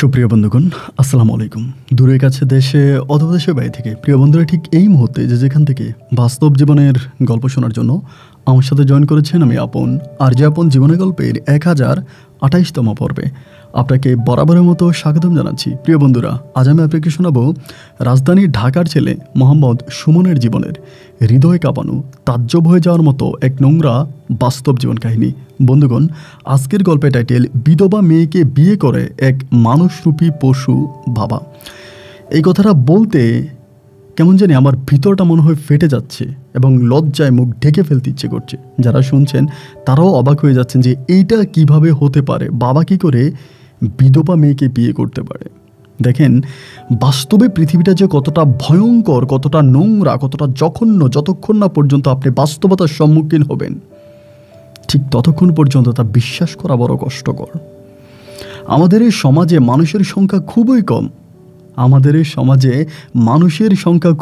সুপ্রিয় বন্ধুগণ, আসসালামু আলাইকুম। দূরে কাছে দেশে অথবা দেশের বাইরে থেকে প্রিয় বন্ধুরা ঠিক এই মুহূর্তে যেখান থেকে বাস্তব জীবনের গল্প শোনার জন্য আমার সাথে জয়েন করেছেন আমি আপন। আর যে আপন জীবনের গল্পের 1028তম পর্বে আপনাকে বরাবরের মতো স্বাগতম জানাচ্ছি। প্রিয় বন্ধুরা, আজ আমি আপনাকে শোনাবো রাজধানী ঢাকার ছেলে মোহাম্মদ সুমনের জীবনের হৃদয় কাঁপানো, তাজ্জব হয়ে যাওয়ার মতো এক নোংরা বাস্তব জীবন কাহিনী। বন্ধুগণ, আজকের গল্পের টাইটেল বিধবা মেয়েকে বিয়ে করে এক মানুষরূপী পশু বাবা। এই কথাটা বলতে কেমন জানি আমার ভিতরটা মনে হয় ফেটে যাচ্ছে এবং লজ্জায় মুখ ঢেকে ফেলতে ইচ্ছে করছে। যারা শুনছেন তারাও অবাক হয়ে যাচ্ছেন যে এইটা কিভাবে হতে পারে, বাবা কি করে বিধবা মেয়েকে বিয়ে করতে পারে। দেখেন, বাস্তবে পৃথিবীটা যে কতটা ভয়ঙ্কর, কতটা নোংরা, কতটা জঘন্য, যতক্ষণ না পর্যন্ত আপনি বাস্তবতার সম্মুখীন হবেন ঠিক ততক্ষণ পর্যন্ত তা বিশ্বাস করা বড় কষ্টকর। আমাদের এই সমাজে মানুষের সংখ্যা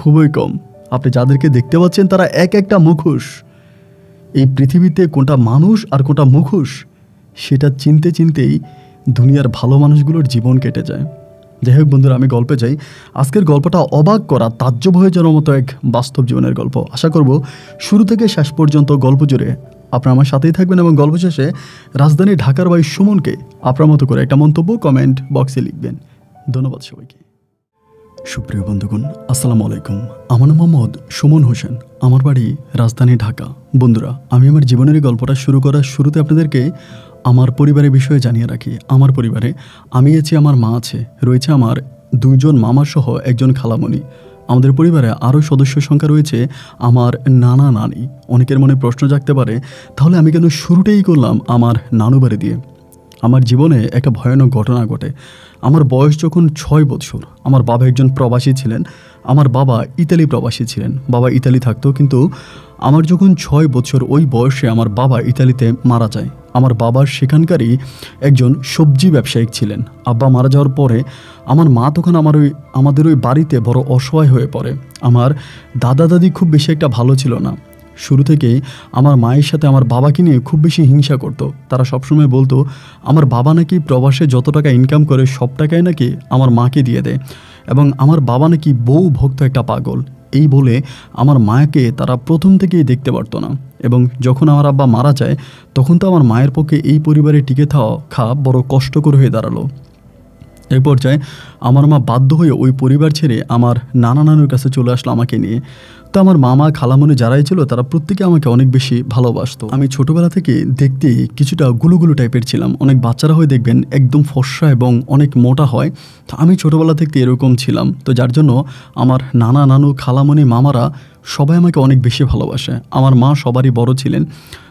খুবই কম। আপনি যাদেরকে দেখতে পাচ্ছেন তারা এক একটা মুখোশ। এই পৃথিবীতে কোনটা মানুষ আর কোনটা মুখোশ সেটা চিনতে চিনতেই দুনিয়ার ভালো মানুষগুলোর জীবন কেটে যায়। যাই হোক বন্ধুরা, আমি গল্পে যাই। আজকের গল্পটা অবাক করা, তাজ্জব হয়ে যাওয়ার মতো এক বাস্তব জীবনের গল্প। আশা করব শুরু থেকে শেষ পর্যন্ত গল্প জুড়ে আপনারা আমার সাথেই থাকবেন এবং গল্প শেষে রাজধানী ঢাকার ভাই সুমনকে আপনার মতো করে একটা মন্তব্য কমেন্ট বক্সে লিখবেন। ধন্যবাদ সবাইকে। সুপ্রিয় বন্ধুগণ, আসসালামু আলাইকুম। আমার নাম মোহাম্মদ সুমন হোসেন, আমার বাড়ি রাজধানী ঢাকা। বন্ধুরা, আমি আমার জীবনের এই গল্পটা শুরু করার শুরুতে আপনাদেরকে আমার পরিবারের বিষয়ে জানিয়ে রাখি। আমার পরিবারে আমি আছি, আমার মা আছে, রয়েছে আমার 2জন মামা সহ একজন খালামণি। আমাদের পরিবারে আরও সদস্য সংখ্যা রয়েছে আমার নানা নানি। অনেকের মনে প্রশ্ন জাগতে পারে, তাহলে আমি কেন শুরুটাই করলাম আমার নানু বাড়ি দিয়ে। আমার জীবনে একটা ভয়ানক ঘটনা ঘটে। আমার বয়স যখন 6 বছর, আমার বাবা একজন প্রবাসী ছিলেন। আমার বাবা ইতালি প্রবাসী ছিলেন। বাবা ইতালি থাকতো, কিন্তু আমার যখন 6 বছর ওই বয়সে আমার বাবা ইতালিতে মারা যায়। আমার বাবার সেখানকারই একজন সবজি ব্যবসায়িক ছিলেন। আব্বা মারা যাওয়ার পরে আমার মা তখন আমাদের ওই বাড়িতে বড় অসহায় হয়ে পড়ে। আমার দাদা দাদি খুব বেশি একটা ভালো ছিল না। শুরু থেকেই আমার মায়ের সাথে আমার বাবাকে নিয়ে খুব বেশি হিংসা করতো। তারা সবসময় বলতো আমার বাবা নাকি প্রবাসে যত টাকা ইনকাম করে সব টাকাই নাকি আমার মাকে দিয়ে দেয় এবং আমার বাবা নাকি বউ ভক্ত একটা পাগল। এই বলে আমার মাকে তারা প্রথম থেকেই দেখতে পারতো না। এবং যখন আমার আব্বা মারা যায় তখন তো আমার মায়ের পক্ষে এই পরিবারে টিকে খাওয়া বড় কষ্টকর হয়ে দাঁড়ালো। এই পর্যায়ে আমার মা বাধ্য হয়ে ওই পরিবার ছেড়ে আমার নানা নানুর কাছে চলে আসলো আমাকে নিয়ে। তো আমার মামা খালামণি যারাই ছিল তারা প্রত্যেকে আমাকে অনেক বেশি ভালোবাসতো। আমি ছোটোবেলা থেকে দেখতে কিছুটা গুলুগুলু টাইপের ছিলাম। অনেক বাচ্চারা হয়ে দেখবেন একদম ফর্সা এবং অনেক মোটা হয়, তো আমি ছোটোবেলা থেকে এরকম ছিলাম। তো যার জন্য আমার নানা নানু খালামণি মামারা সবাই আমাকে অনেক বেশি ভালোবাসে। আমার মা সবারই বড় ছিলেন,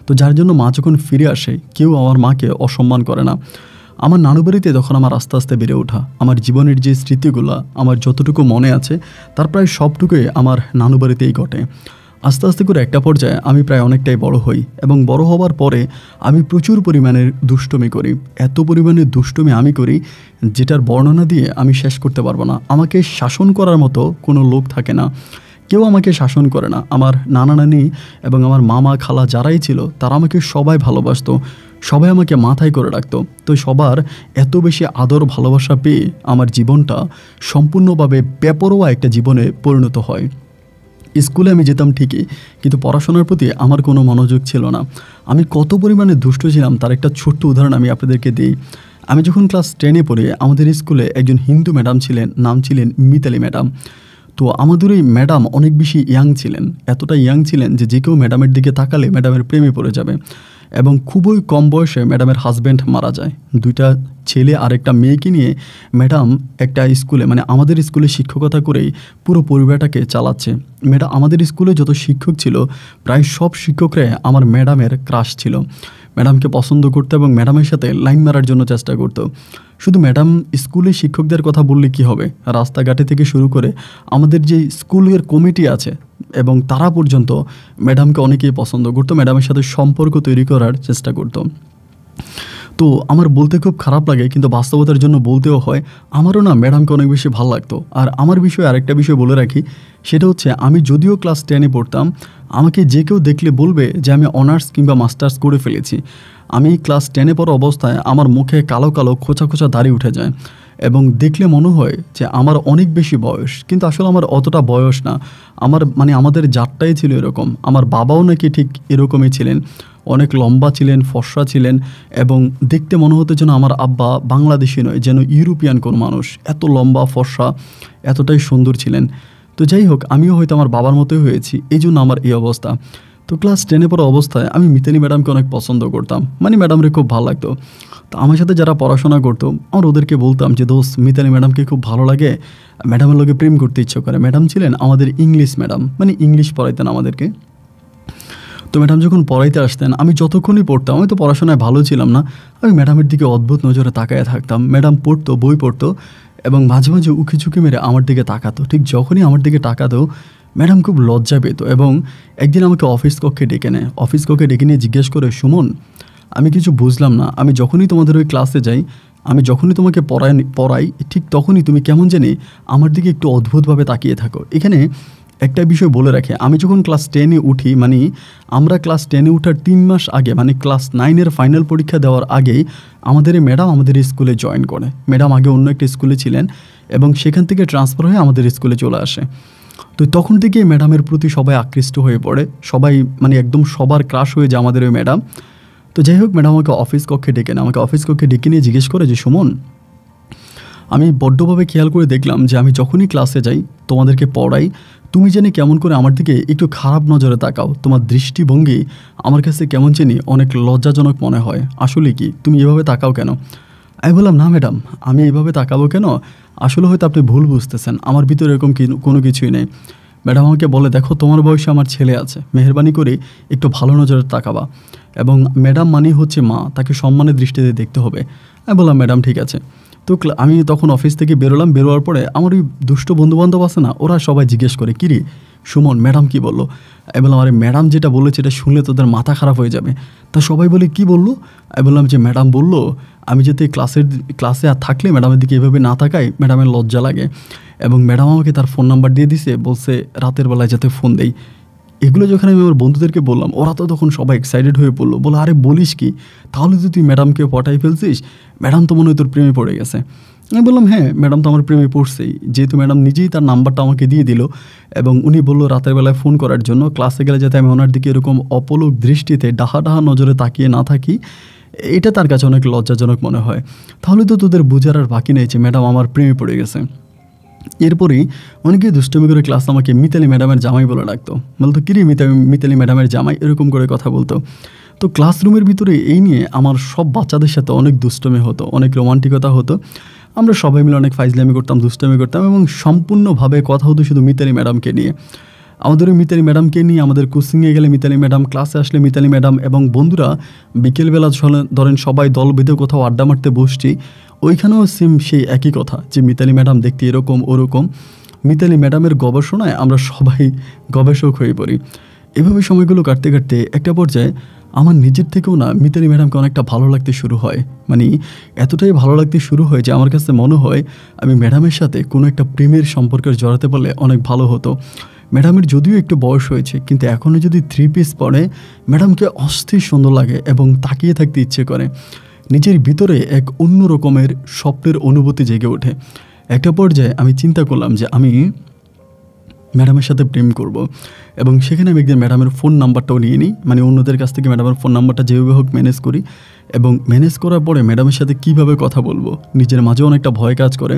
তো যার জন্য মা যখন ফিরে আসে কেউ আমার মাকে অসম্মান করে না। আমার নানু বাড়িতে তখন আমার আস্তে আস্তে বেড়ে ওঠা, আমার জীবনের যে স্মৃতিগুলো আমার যতটুকু মনে আছে তার প্রায় সবটুকুই আমার নানু বাড়িতেই ঘটে। আস্তে আস্তে করে একটা পর্যায়ে আমি প্রায় অনেকটাই বড় হই এবং বড় হওয়ার পরে আমি প্রচুর পরিমাণের দুষ্টুমি করি। এত পরিমাণে দুষ্টুমি আমি করি যেটার বর্ণনা দিয়ে আমি শেষ করতে পারবো না। আমাকে শাসন করার মতো কোনো লোক থাকে না, কেউ আমাকে শাসন করে না। আমার নানা নানি এবং আমার মামা খালা যারাই ছিল তারা আমাকে সবাই ভালোবাসতো, সবাই আমাকে মাথায় করে রাখতো। তো সবার এত বেশি আদর ভালোবাসা পেয়ে আমার জীবনটা সম্পূর্ণভাবে বেপরোয়া একটা জীবনে পরিণত হয়। স্কুলে আমি যেতাম ঠিকই, কিন্তু পড়াশোনার প্রতি আমার কোনো মনোযোগ ছিল না। আমি কত পরিমাণে দুষ্ট ছিলাম তার একটা ছোট্ট উদাহরণ আমি আপনাদেরকে দিই। আমি যখন ক্লাস 10-এ পড়ি আমাদের স্কুলে একজন হিন্দু ম্যাডাম ছিলেন, নাম ছিলেন মিতালি ম্যাডাম। তো আমাদের ওই ম্যাডাম অনেক বেশি ইয়াং ছিলেন, এতটা ইয়াং ছিলেন যে কেউ ম্যাডামের দিকে তাকালে ম্যাডামের প্রেমে পড়ে যাবে। এবং খুবই কম বয়সে ম্যাডামের হাজব্যান্ড মারা যায়। 2টা ছেলে আর একটা মেয়েকে নিয়ে ম্যাডাম একটা স্কুলে, মানে আমাদের স্কুলে শিক্ষকতা করেই পুরো পরিবারটাকে চালাচ্ছে। আমাদের স্কুলে যত শিক্ষক ছিল প্রায় সব শিক্ষকরাই আমার ম্যাডামের ক্রাশ ছিল, ম্যাডামকে পছন্দ করতো এবং ম্যাডামের সাথে লাইন মারার জন্য চেষ্টা করতো। শুধু ম্যাডাম স্কুলে শিক্ষকদের কথা বললে কি হবে, রাস্তাঘাটে থেকে শুরু করে আমাদের যে স্কুলের কমিটি আছে এবং তারা পর্যন্ত ম্যাডামকে অনেকেই পছন্দ করতো, ম্যাডামের সাথে সম্পর্ক তৈরি করার চেষ্টা করতো। তো আমার বলতে খুব খারাপ লাগে, কিন্তু বাস্তবতার জন্য বলতেও হয়, আমারও না ম্যাডামকে অনেক বেশি ভালো লাগতো। আর আমার বিষয়ে আরেকটা বিষয় বলে রাখি, সেটা হচ্ছে আমি যদিও ক্লাস 10-এ পড়তাম, আমাকে যে কেউ দেখলে বলবে যে আমি অনার্স কিংবা মাস্টার্স করে ফেলেছি। আমি ক্লাস 10-এ পড়া অবস্থায় আমার মুখে কালো কালো খোঁচা খোঁচা দাড়ি উঠে যায় এবং দেখলে মনে হয় যে আমার অনেক বেশি বয়স, কিন্তু আসলে আমার অতটা বয়স না। আমার মানে আমাদের জাতটাই ছিল এরকম। আমার বাবাও নাকি ঠিক এরকমই ছিলেন, অনেক লম্বা ছিলেন, ফর্সা ছিলেন, এবং দেখতে মনে হতো যেন আমার আব্বা বাংলাদেশি নয়, যেন ইউরোপিয়ান কোনো মানুষ। এত লম্বা ফর্সা, এতটাই সুন্দর ছিলেন। তো যাই হোক, আমিও হয়তো আমার বাবার মতোই হয়েছি, এই জন্য আমার এই অবস্থা। তো ক্লাস 10-এ পড়া অবস্থায় আমি মিতালি ম্যাডামকে অনেক পছন্দ করতাম, মানে ম্যাডামরে খুব ভালো লাগতো। তো আমার সাথে যারা পড়াশোনা করতো আমার ওদেরকে বলতাম যে দোস্ত, মিতালি ম্যাডামকে খুব ভালো লাগে, ম্যাডামের লোকে প্রেম করতে ইচ্ছে করে। ম্যাডাম ছিলেন আমাদের ইংলিশ ম্যাডাম, মানে ইংলিশ পড়াইতেন আমাদেরকে। তো ম্যাডাম যখন পড়াইতে আসতেন, আমি যতক্ষণই পড়তাম, আমি তো পড়াশোনায় ভালো ছিলাম না, আমি ম্যাডামের দিকে অদ্ভুত নজরে তাকায় থাকতাম। ম্যাডাম পড়তো, বই পড়তো, এবং মাঝে মাঝে উকি ঝুঁকি মেরে আমার দিকে তাকাতো। ঠিক যখনই আমার দিকে তাকাতো, ম্যাডাম খুব লজ্জা পেত। এবং একদিন আমাকে অফিস কক্ষে ডেকে নেয়। অফিস কক্ষে ডেকে নিয়ে জিজ্ঞেস করে, সুমন, আমি কিছু বুঝলাম না, আমি যখনই তোমাদের ওই ক্লাসে যাই, আমি যখনই তোমাকে পড়াই ঠিক তখনই তুমি কেমন জানি আমার দিকে একটু অদ্ভুতভাবে তাকিয়ে থাকো। এখানে একটা বিষয় বলে রাখে, আমি যখন ক্লাস 10-এ উঠি, মানে আমরা ক্লাস 10-এ ওঠার 3 মাস আগে, মানে ক্লাস 9-এর ফাইনাল পরীক্ষা দেওয়ার আগেই আমাদের এই ম্যাডাম আমাদের স্কুলে জয়েন করে। ম্যাডাম আগে অন্য একটা স্কুলে ছিলেন এবং সেখান থেকে ট্রান্সফার হয়ে আমাদের স্কুলে চলে আসে। তো তখন থেকেই ম্যাডামের প্রতি সবাই আকৃষ্ট হয়ে পড়ে, সবাই মানে একদম সবার ক্রাশ হয়ে যায় আমাদের ওই ম্যাডাম। তো যাই হোক, ম্যাডাম আমাকে অফিস কক্ষে ডেকে নেয়। আমাকে অফিস কক্ষে ডেকে নিয়ে জিজ্ঞেস করে যে, সুমন, আমি বড্ডভাবে খেয়াল করে দেখলাম যে আমি যখনই ক্লাসে যাই, তোমাদেরকে পড়াই, তুমি জানি কেমন করে আমার দিকে একটু খারাপ নজরে তাকাও। তোমার দৃষ্টিভঙ্গি আমার কাছে কেমন জানি অনেক লজ্জাজনক মনে হয়। আসলে কি তুমি এভাবে তাকাও কেন? আমি বললাম, না ম্যাডাম, আমি এইভাবে তাকাবো কেন? আসলে হয়তো আপনি ভুল বুঝতেছেন, আমার ভিতরে এরকম কোনো কিছুই নেই। ম্যাডাম আমাকে বলে, দেখো তোমার বয়সে আমার ছেলে আছে, মেহেরবানি করে একটু ভালো নজরে তাকাবা। এবং ম্যাডাম মানেই হচ্ছে মা, তাকে সম্মানের দৃষ্টিতে দেখতে হবে। আমি বললাম, ম্যাডাম ঠিক আছে। তো আমি তখন অফিস থেকে বেরোলাম। বেরোয়ার পরে আমার ওই দুষ্ট বন্ধুবান্ধব আছে না, ওরা সবাই জিজ্ঞেস করে, কিরে সুমন, ম্যাডাম কি বললো? আমি বললাম, আরে ম্যাডাম যেটা বলেছে এটা শুনলে তোদের মাথা খারাপ হয়ে যাবে। তা সবাই বলে, কি বললো? আমি বললাম যে ম্যাডাম বললো আমি যাতে ক্লাসে আর থাকলে ম্যাডামের দিকে এভাবে না তাকাই, ম্যাডামের লজ্জা লাগে। এবং ম্যাডাম আমাকে তার ফোন নাম্বার দিয়ে দিছে, বলছে রাতের বেলায় যাতে ফোন দেই। এগুলো যখন আমি আমার বন্ধুদেরকে বললাম, ওরা তো তখন সবাই এক্সাইটেড হয়ে পড়লো, বলো, আরে বলিস কি, তাহলে তো তুই ম্যাডামকে পটাই ফেলছিস, ম্যাডাম তো মনে হয় তোর প্রেমে পড়ে গেছে। আমি বললাম, হ্যাঁ ম্যাডাম তো আমার প্রেমে পড়ছেই, যেহেতু ম্যাডাম নিজেই তার নাম্বারটা আমাকে দিয়ে দিল এবং উনি বললো রাতের বেলায় ফোন করার জন্য, ক্লাসে গেলে যাতে আমি ওনার দিকে এরকম অপলক দৃষ্টিতে ডাহা নজরে তাকিয়ে না থাকি, এটা তার কাছে অনেক লজ্জাজনক মনে হয়। তাহলে তো তোদের বোঝার আর বাকি নেই যে ম্যাডাম আমার প্রেমে পড়ে গেছে। এরপরেই অনেকেই দুষ্টমি করে ক্লাস আমাকে মিতালি ম্যাডামের জামাই বলে ডাকতো, বলতো, কিরে মিতালি ম্যাডামের জামাই, এরকম করে কথা বলতো। তো ক্লাসরুমের ভিতরে এই নিয়ে আমার সব বাচ্চাদের সাথে অনেক দুষ্টমি হতো, অনেক রোমান্টিকতা হতো। আমরা সবাই মিলে অনেক ফাইজলামি করতাম, দুষ্টমি করতাম, এবং সম্পূর্ণভাবে কথা হতো শুধু মিতালি ম্যাডামকে নিয়ে। আমাদের ওই মিতালি ম্যাডামকে নিয়ে আমাদের কোচিংয়ে গেলে মিতালি ম্যাডাম, ক্লাসে আসলে মিতালি ম্যাডাম, এবং বন্ধুরা বিকেলবেলা ধরেন সবাই দল বেঁধে কোথাও আড্ডা মারতে বসছি, ওইখানেও সেম সেই একই কথা যে মিতালি ম্যাডাম দেখতে এরকম ওরকম। মিতালি ম্যাডামের গবেষণায় আমরা সবাই গবেষক হয়ে পড়ি। এভাবে সময়গুলো কাটতে কাটতে একটা পর্যায়ে আমার নিজের থেকেও না মিতালি ম্যাডামকে অনেকটা ভালো লাগতে শুরু হয়। মানে এতটাই ভালো লাগতে শুরু হয় যে আমার কাছে মনে হয় আমি ম্যাডামের সাথে কোনো একটা প্রেমের সম্পর্কে জড়াতে পারলে অনেক ভালো হতো। ম্যাডামের যদিও একটু বয়স হয়েছে, কিন্তু এখনও যদি 3 পিস পরে ম্যাডামকে অস্থির সুন্দর লাগে এবং তাকিয়ে থাকতে ইচ্ছে করে। নিজের ভিতরে এক অন্য রকমের স্বপ্নের অনুভূতি জেগে ওঠে। একটা পর্যায়ে আমি চিন্তা করলাম যে আমি ম্যাডামের সাথে প্রেম করব, এবং সেখানে আমি একদিন ম্যাডামের ফোন নাম্বারটাও নিয়ে নিই, মানে অন্যদের কাছ থেকে ম্যাডামের ফোন নাম্বারটা যেভাবে হোক ম্যানেজ করি। এবং ম্যানেজ করার পরে ম্যাডামের সাথে কীভাবে কথা বলবো নিজের মাঝে অনেকটা ভয় কাজ করে।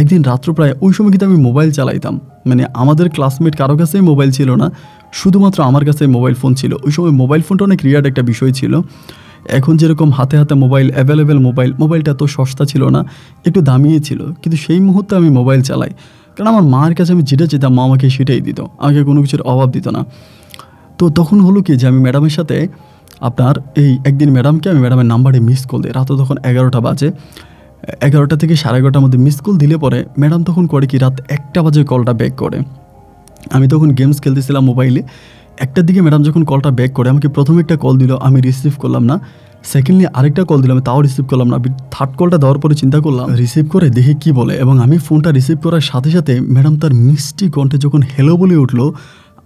একদিন রাত্র প্রায় ওই সময় কিন্তু আমি মোবাইল চালাইতাম, মানে আমাদের ক্লাসমেট কারো কাছেই মোবাইল ছিল না, শুধুমাত্র আমার কাছে মোবাইল ফোন ছিল। ওই সময় মোবাইল ফোনটা অনেক রিয়ার্ড একটা বিষয় ছিল। এখন যেরকম হাতে হাতে মোবাইল অ্যাভেলেবেল, মোবাইলটা তো সস্তা ছিল না, একটু দামিয়ে ছিল, কিন্তু সেই মুহূর্তে আমি মোবাইল চালাই, কারণ আমার মার কাছে আমি যেটা চেতাম মা আমাকে সেটাই দিত, আমাকে কোনো কিছুর অভাব দিত না। তো তখন হলো কি যে আমি ম্যাডামের সাথে একদিন ম্যাডামকে আমি ম্যাডামের নাম্বারে মিস কল দিই। রাত তখন 11টা বাজে, 11টা থেকে 11:30 মধ্যে মিস কল দিলে পরে ম্যাডাম তখন করে কি রাত 1টা বাজে কলটা ব্যাক করে। আমি তখন গেমস খেলতেছিলাম মোবাইলে। 1টার দিকে ম্যাডাম যখন কলটা ব্যাক করে, আমাকে প্রথমে একটা কল দিল, আমি রিসিভ করলাম না। সেকেন্ডলি আরেকটা কল দিলাম, তাও রিসিভ করলাম না। থার্ড কলটা দেওয়ার পরে চিন্তা করলাম রিসিভ করে দেখি কি বলে, এবং আমি ফোনটা রিসিভ করার সাথে সাথে ম্যাডাম তার মিষ্টি কণ্ঠে যখন হ্যালো বলে উঠলো,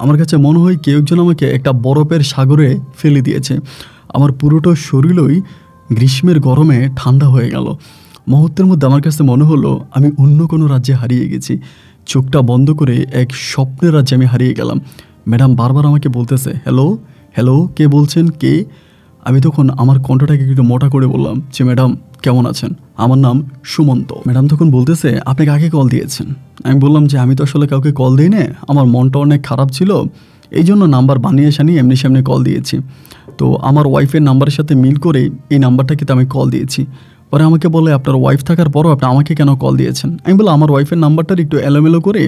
আমার কাছে মনে হয় কেউ একজন আমাকে একটা বরফের সাগরে ফেলে দিয়েছে। আমার পুরোটা শরীরই গ্রীষ্মের গরমে ঠান্ডা হয়ে গেল। মুহূর্তের মধ্যে আমার কাছে মনে হলো আমি অন্য কোনো রাজ্যে হারিয়ে গেছি। চোখটা বন্ধ করে এক স্বপ্নের রাজ্যে আমি হারিয়ে গেলাম। ম্যাডাম বারবার আমাকে বলতেছে, হ্যালো হ্যালো, কে বলছেন, কে? আমি তখন আমার কণ্ঠটাকে একটু মোটা করে বললাম যে, ম্যাডাম কেমন আছেন, আমার নাম সুমন্ত। ম্যাডাম তখন বলতেছে, আপনি কাকে কল দিয়েছেন? আমি বললাম যে আমি তো আসলে কাউকে কল দিই না, আমার মনটা অনেক খারাপ ছিল, এই জন্য নাম্বার বানিয়ে সানিয়ে এমনি সামনে কল দিয়েছি। তো আমার ওয়াইফের নাম্বারের সাথে মিল করে এই নাম্বারটাকে তো আমি কল দিয়েছি। পরে আমাকে বলে, আপনার ওয়াইফ থাকার পরও আপনি আমাকে কেন কল দিয়েছেন? আমি বললাম, আমার ওয়াইফের নাম্বারটার একটু এলোমেলো করে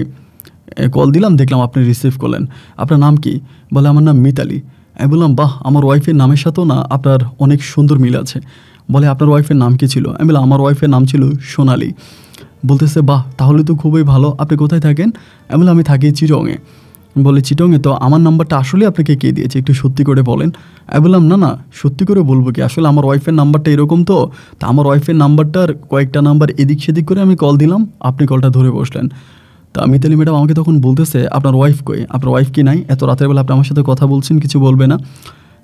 কল দিলাম, দেখলাম আপনি রিসিভ করলেন। আপনার নাম কি? বলে, আমার নাম মিতালি। আমি বললাম, বাহ, আমার ওয়াইফের নামের সাথেও না আপনার অনেক সুন্দর মিল আছে। বলে, আপনার ওয়াইফের নাম কী ছিল? আমি বললাম, আমার ওয়াইফের নাম ছিল সোনালি। বলতেছে, বাহ, তাহলে তো খুবই ভালো, আপনি কোথায় থাকেন? আমি বললাম, আমি থাকি চিটংয়ে। বলে, চিটংয়ে? তো আমার নাম্বারটা আসলে আপনাকে কে দিয়েছে, একটু সত্যি করে বলেন। আমি বললাম, না না, সত্যি করে বলবো কি, আসলে আমার ওয়াইফের নাম্বারটা এরকম, তো আমার ওয়াইফের নাম্বারটার কয়েকটা নাম্বার এদিক সেদিক করে আমি কল দিলাম, আপনি কলটা ধরে বসলেন। তা মিতালি ম্যাডাম আমাকে তখন বলতেছে, আপনার ওয়াইফ কই? আপনার ওয়াইফ কি নাই? এত রাতের বেলা আপনি আমার সাথে কথা বলছেন, কিছু বলবে না?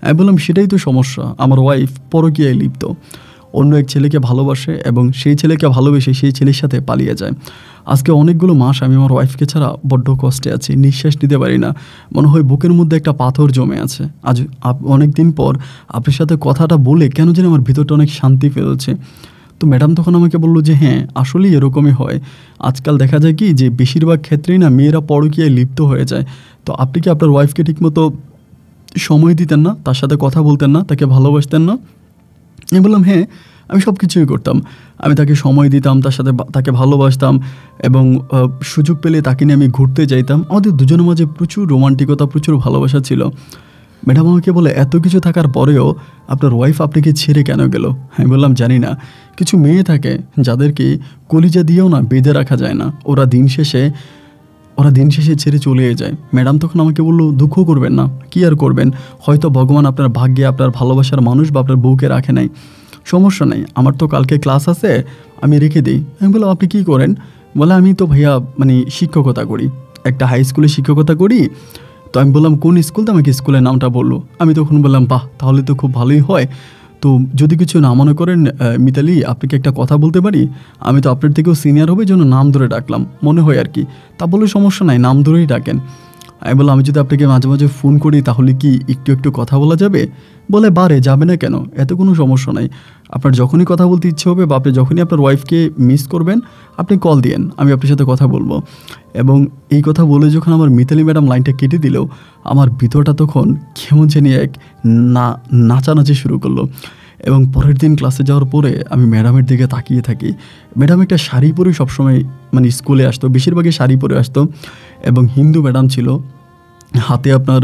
আমি বললাম, সেটাই তো সমস্যা, আমার ওয়াইফ পরকীয়ায় লিপ্ত, অন্য এক ছেলেকে ভালোবাসে এবং সেই ছেলেকে ভালোবেসে সেই ছেলের সাথে পালিয়ে যায়। আজকে অনেকগুলো মাস আমি আমার ওয়াইফকে ছাড়া বড্ড কষ্টে আছি, নিঃশ্বাস নিতে পারি না, মনে হয় বুকের মধ্যে একটা পাথর জমে আছে। আজ অনেক দিন পর আপনার সাথে কথাটা বলে কেন যেন আমার ভিতরটা অনেক শান্তি ফেলছে। তো ম্যাডাম তখন আমাকে বললো যে, হ্যাঁ আসলেই এরকমই হয়, আজকাল দেখা যায় কি যে বেশিরভাগ ক্ষেত্রেই না মেয়েরা পরকীয়ায় লিপ্ত হয়ে যায়। তো আপনি কি আপনার ওয়াইফকে ঠিকমতো সময় দিতেন না, তার সাথে কথা বলতেন না, তাকে ভালোবাসতেন না? আমি বললাম, হ্যাঁ আমি সব কিছুই করতাম, আমি তাকে সময় দিতাম, তার সাথে তাকে ভালোবাসতাম এবং সুযোগ পেলে তাকে নিয়ে আমি ঘুরতে যাইতাম। আমাদের দুজনের মাঝে প্রচুর রোমান্টিকতা, প্রচুর ভালোবাসা ছিল। ম্যাডাম আমাকে বলে, এত কিছু থাকার পরেও আপনার ওয়াইফ আপনাকে ছেড়ে কেন গেল? আমি বললাম, জানি না, কিছু মেয়ে থাকে যাদেরকে কলিজা দিয়েও না বেঁধে রাখা যায় না, ওরা দিন শেষে ছেড়ে চলে যায়। ম্যাডাম তখন আমাকে বললো, দুঃখ করবেন না, কি আর করবেন, হয়তো ভগবান আপনার ভাগ্যে আপনার ভালোবাসার মানুষ বা আপনার বউকে রাখে নাই, সমস্যা নেই, আমার তো কালকে ক্লাস আছে, আমি রেখে দিই। আমি বললাম, আপনি কী করেন? বলে, আমি তো ভাইয়া শিক্ষকতা করি, একটা হাই স্কুলে শিক্ষকতা করি। তো আমি বললাম, কোন স্কুল? তো আমাকে স্কুলের নামটা বললো। আমি তখন বললাম, বাহ, তাহলে তো খুব ভালোই হয়। তো যদি কিছু না মনে করেন মিতালি, আপনাকে একটা কথা বলতে পারি? আমি তো আপনার থেকেও সিনিয়র হবে, জন্য নাম ধরে ডাকলাম, মনে হয় আর কি। তা বলে, সমস্যা নাই, নাম ধরেই ডাকেন। আমি বললাম, আমি যদি আপনাকে মাঝে মাঝে ফোন করি তাহলে কি একটু একটু কথা বলা যাবে? বলে, বারে যাবে না কেন, এত কোনো সমস্যা নাই, আপনার যখনই কথা বলতে ইচ্ছে হবে বা আপনি যখনই আপনার ওয়াইফকে মিস করবেন আপনি কল দিয়েন, আমি আপনার সাথে কথা বলবো। এবং এই কথা বলে যখন আমার মিতালি ম্যাডাম লাইনটা কেটে দিল, আমার ভিতরটা তখন কেমন জানি এক নাচানাচি শুরু করলো। এবং পরের দিন ক্লাসে যাওয়ার পরে আমি ম্যাডামের দিকে তাকিয়ে থাকি। ম্যাডাম একটা শাড়ি পরে সবসময় স্কুলে আসতো, বেশিরভাগই শাড়ি পরে আসতো এবং হিন্দু ম্যাডাম ছিল, হাতে আপনার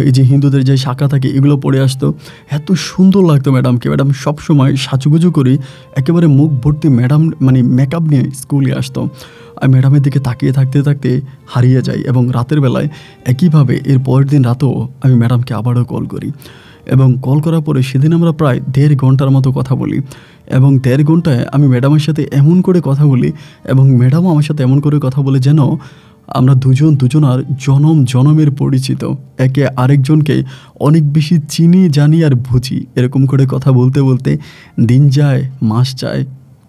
এই যে হিন্দুদের যে শাখা থাকে এগুলো পরে আসতো। এত সুন্দর লাগতো ম্যাডামকে। ম্যাডাম সবসময় সাজুগুজু করি একেবারে মুখ ভর্তি ম্যাডাম মেকআপ নিয়ে স্কুলে আসতো। আমি ম্যাডামের দিকে তাকিয়ে থাকতে থাকতে হারিয়ে যাই এবং রাতের বেলায় একইভাবে এর পরের দিন রাতেও আমি ম্যাডামকে আবারও কল করি এবং কল করার পরে সেদিন আমরা প্রায় 1.5 ঘন্টার মতো কথা বলি এবং 1.5 ঘন্টায় আমি ম্যাডামের সাথে এমন করে কথা বলি এবং ম্যাডামও আমার সাথে এমন করে কথা বলে যেন আমরা দুজনার জনমের পরিচিত, একে আরেকজনকে অনেক বেশি চিনি জানি আর বুঝি। এরকম করে কথা বলতে বলতে দিন যায়, মাস যায়,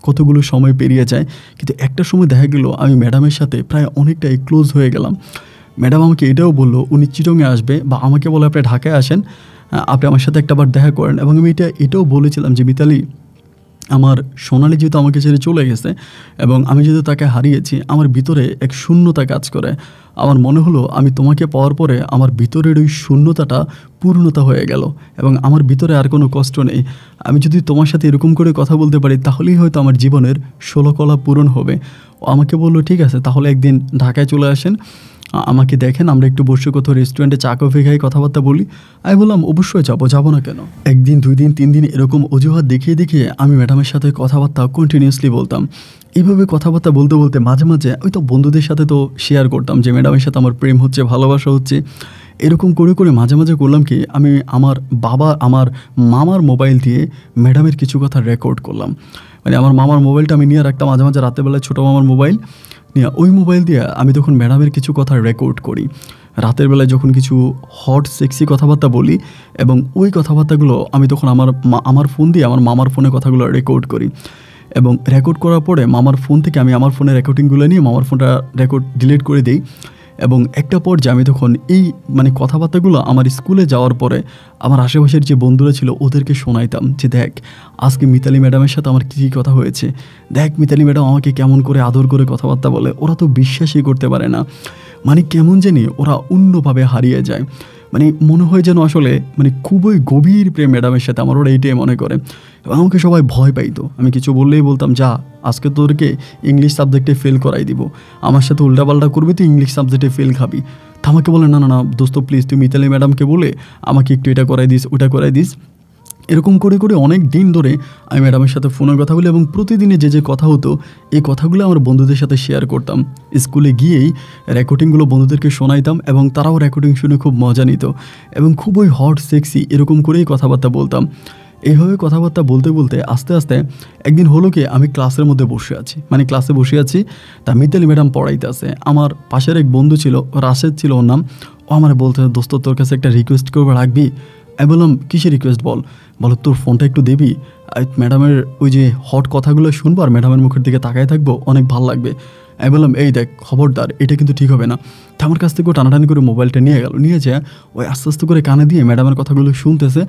কতগুলো সময় পেরিয়ে যায়, কিন্তু একটা সময় দেখা গেল আমি ম্যাডামের সাথে প্রায় অনেকটাই ক্লোজ হয়ে গেলাম। ম্যাডাম আমাকে এটাও বললো উনি চিটংয়ে আসবে বা আমাকে বলে আপনি ঢাকায় আসেন, আপনি আমার সাথে একটাবার দেখা করেন। এবং আমি এটাও বলেছিলাম যে মিতালি, আমার সোনালি যেহেতু আমাকে ছেড়ে চলে গেছে এবং আমি যেহেতু তাকে হারিয়েছি, আমার ভিতরে এক শূন্যতা কাজ করে। আমার মনে হলো আমি তোমাকে পাওয়ার পরে আমার ভিতরের ওই শূন্যতাটা পূর্ণতা হয়ে গেল এবং আমার ভিতরে আর কোনো কষ্ট নেই। আমি যদি তোমার সাথে এরকম করে কথা বলতে পারি তাহলেই হয়তো আমার জীবনের 16 কলা পূরণ হবে। ও আমাকে বললো, ঠিক আছে, তাহলে একদিন ঢাকায় চলে আসেন, আমাকে দেখেন, আমরা একটু বসে কোথাও রেস্টুরেন্টে চা কফি খাই, কথাবার্তা বলি। আমি বললাম, অবশ্যই যাবো না কেন। 1 দিন 2 দিন 3 দিন এরকম অজুহাত দেখিয়ে দেখিয়ে আমি ম্যাডামের সাথে কথাবার্তা কন্টিনিউয়াসলি বলতাম। এইভাবে কথাবার্তা বলতে বলতে মাঝে মাঝে ওই তো বন্ধুদের সাথে তো শেয়ার করতাম যে ম্যাডামের সাথে আমার প্রেম হচ্ছে, ভালোবাসা হচ্ছে। এরকম করে করে মাঝে মাঝে করলাম কি, আমি আমার মামার মোবাইল দিয়ে ম্যাডামের কিছু কথা রেকর্ড করলাম। আমার মামার মোবাইলটা আমি নিয়ে রাখতাম মাঝে মাঝে রাতেরবেলায়, ছোটো মামার মোবাইল নিয়ে ওই মোবাইল দিয়ে আমি তখন ম্যাডামের কিছু কথা রেকর্ড করি। রাতের বেলায় যখন কিছু হট সেক্সি কথাবার্তা বলি এবং ওই কথাবার্তাগুলো আমি তখন আমার ফোন দিয়ে আমার মামার ফোনে কথাগুলো রেকর্ড করি এবং রেকর্ড করার পরে মামার ফোন থেকে আমি আমার ফোনের রেকর্ডিংগুলো নিয়ে মামার ফোনটা রেকর্ড ডিলিট করে দিই। এবং একটা পর্যায়ে আমি তখন এই কথাবার্তাগুলো আমার স্কুলে যাওয়ার পরে আমার আশেপাশের যে বন্ধুরা ছিল ওদেরকে শোনাইতাম যে দেখ আজকে মিতালি ম্যাডামের সাথে আমার কী কী কথা হয়েছে, দেখ মিতালি ম্যাডাম আমাকে কেমন করে আদর করে কথাবার্তা বলে। ওরা তো বিশ্বাসই করতে পারে না, কেমন জানি ওরা অন্যভাবে হারিয়ে যায়। মনে হয় যেন আসলে খুবই গভীর প্রেম ম্যাডামের সাথে আমার, ওরা এইটাই মনে করে। এবং আমাকে সবাই ভয় পাইতো, আমি কিছু বললেই বলতাম যা আজকে তোদেরকে ইংলিশ সাবজেক্টে ফেল করাই দিব, আমার সাথে উল্টাপাল্টা করবি তুই ইংলিশ সাবজেক্টে ফেল খাবি। তা আমাকে বলে না না না দোস্ত প্লিজ তুই মিতালি ম্যাডামকে বলে আমাকে একটু এটা করাই দিস ওটা করাই দিস। এরকম করে করে অনেক দিন ধরে আমি ম্যাডামের সাথে ফোনে কথা বলি এবং প্রতিদিনে যে কথা হতো এই কথাগুলো আমার বন্ধুদের সাথে শেয়ার করতাম। স্কুলে গিয়েই রেকর্ডিংগুলো বন্ধুদেরকে শোনাইতাম এবং তারাও রেকর্ডিং শুনে খুব মজা নিত এবং খুবই হট সেক্সি এরকম করেই কথাবার্তা বলতাম। এইভাবে কথাবার্তা বলতে বলতে আস্তে আস্তে একদিন হলো কি আমি ক্লাসের মধ্যে বসে আছি, ক্লাসে বসে আছি, তা মিতালি ম্যাডাম পড়াইতে আছে। আমার পাশের এক বন্ধু ছিল, রাশেদ ছিল ওর নাম, ও আমার বলতে দোস্ত তোর কাছে একটা রিকোয়েস্ট করবে রাখবি। আমি বললাম কিসের রিকোয়েস্ট বলো তোর ফোনটা একটু দিবি, ম্যাডামের ওই যে হট কথাগুলো শুনবো আর ম্যাডামের মুখের দিকে তাকায় থাকবো, অনেক ভালো লাগবে। আমি বললাম এই দেখ খবরদার এটা কিন্তু ঠিক হবে না। তো আমার কাছ থেকে টানাটানি করে মোবাইলটা নিয়ে গেল, নিয়ে যায় ওই আস্তে আস্তে করে কানে দিয়ে ম্যাডামের কথাগুলো শুনতেছে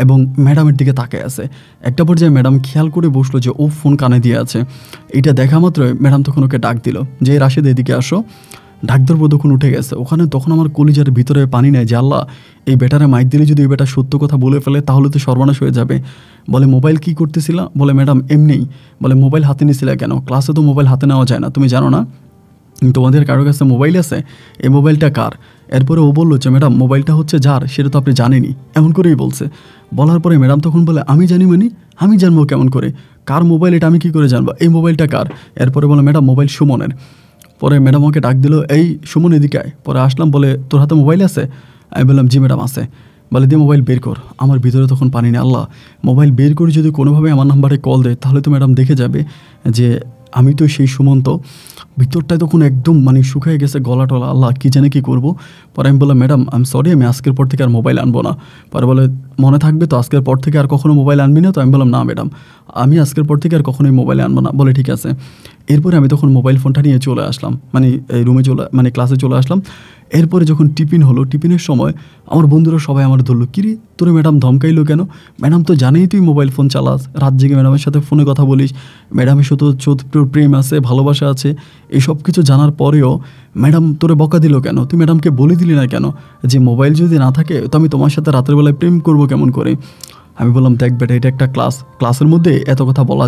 এবং ম্যাডামের দিকে তাকায় আছে। একটা পর্যায়ে ম্যাডাম খেয়াল করে বসলো যে ও ফোন কানে দিয়ে আছে। এটা দেখা মাত্রই ম্যাডাম তখন ওকে ডাক দিল যে রাশেদ এদিকে আসো। ডাক দেওয়ার পর তখন উঠে গেছে ওখানে, তখন আমার কলিজার ভিতরে পানি নেয় যে আল্লাহ এই বেটারে মাইক দিলে যদি এই বেটা সত্য কথা বলে ফেলে তাহলে তো সর্বনাশ হয়ে যাবে। বলে মোবাইল কি করতেছিলা? বলে ম্যাডাম এমনিই। বলে মোবাইল হাতে নিয়েছিলে কেন? ক্লাসে তো মোবাইল হাতে নেওয়া যায় না, তুমি জানো না তোমাদের কারোর কাছে মোবাইল আছে, এই মোবাইলটা কার? এরপরে ও বললো যে ম্যাডাম মোবাইলটা হচ্ছে যার সেটা তো আপনি জানেনই, এমন করেই বলছে। বলার পরে ম্যাডাম তখন বলে আমি জানি আমি জানবো কেমন করে, কার মোবাইল এটা আমি কী করে জানবো, এই মোবাইলটা কার? এরপরে বলে ম্যাডাম মোবাইল সুমনের। পরে ম্যাডাম আমাকে ডাক দিল এই সুমন এদিকে আয়। পরে আসলাম, বলে তোর হাতে মোবাইল আছে? আমি বললাম জি ম্যাডাম আছে। বলে দিয়ে মোবাইল বের কর। আমার ভিতরে তখন পানি নেই, আল্লাহ মোবাইল বের করে যদি কোনোভাবে আমার নাম্বারে কল দেয় তাহলে তো ম্যাডাম দেখে যাবে যে আমি তো সেই সুমন্ত। ভিতরটায় তখন একদম শুকিয়ে গেছে গলা টলা, আল্লাহ কী জানে কী করবো। পরে আমি বললাম ম্যাডাম আমি সরি, আমি আজকের পর থেকে আর মোবাইল আনবো না। পরে বলে মনে থাকবে তো আজকের পর থেকে আর কখনো মোবাইল আনবি না তো? আমি বললাম না ম্যাডাম আমি আজকের পর থেকে আর কখনোই মোবাইল আনবো না। বলে ঠিক আছে। এরপরে আমি তখন মোবাইল ফোনটা নিয়ে চলে আসলাম, এই রুমে ক্লাসে চলে আসলাম। এরপরে যখন টিফিন হলো, টিফিনের সময় আমার বন্ধুরা সবাই আমার ধরলো কিরে তোরে ম্যাডাম ধমকাইলো কেন? ম্যাডাম তো জানেই তুই মোবাইল ফোন চালাস, রাত জেগে ম্যাডামের সাথে ফোনে কথা বলিস, ম্যাডামের সাথে তোর প্রেম আছে ভালোবাসা আছে, এইসব কিছু জানার পরেও ম্যাডাম তোরে বকা দিল কেন? তুই ম্যাডামকে বলে দিলি না কেন যে মোবাইল যদি না থাকে তো আমি তোমার সাথে রাতের বেলায় প্রেম করবো কেমন করে? আমি বললাম দেখ বেটা এটা একটা ক্লাসের মধ্যে এত কথা বলা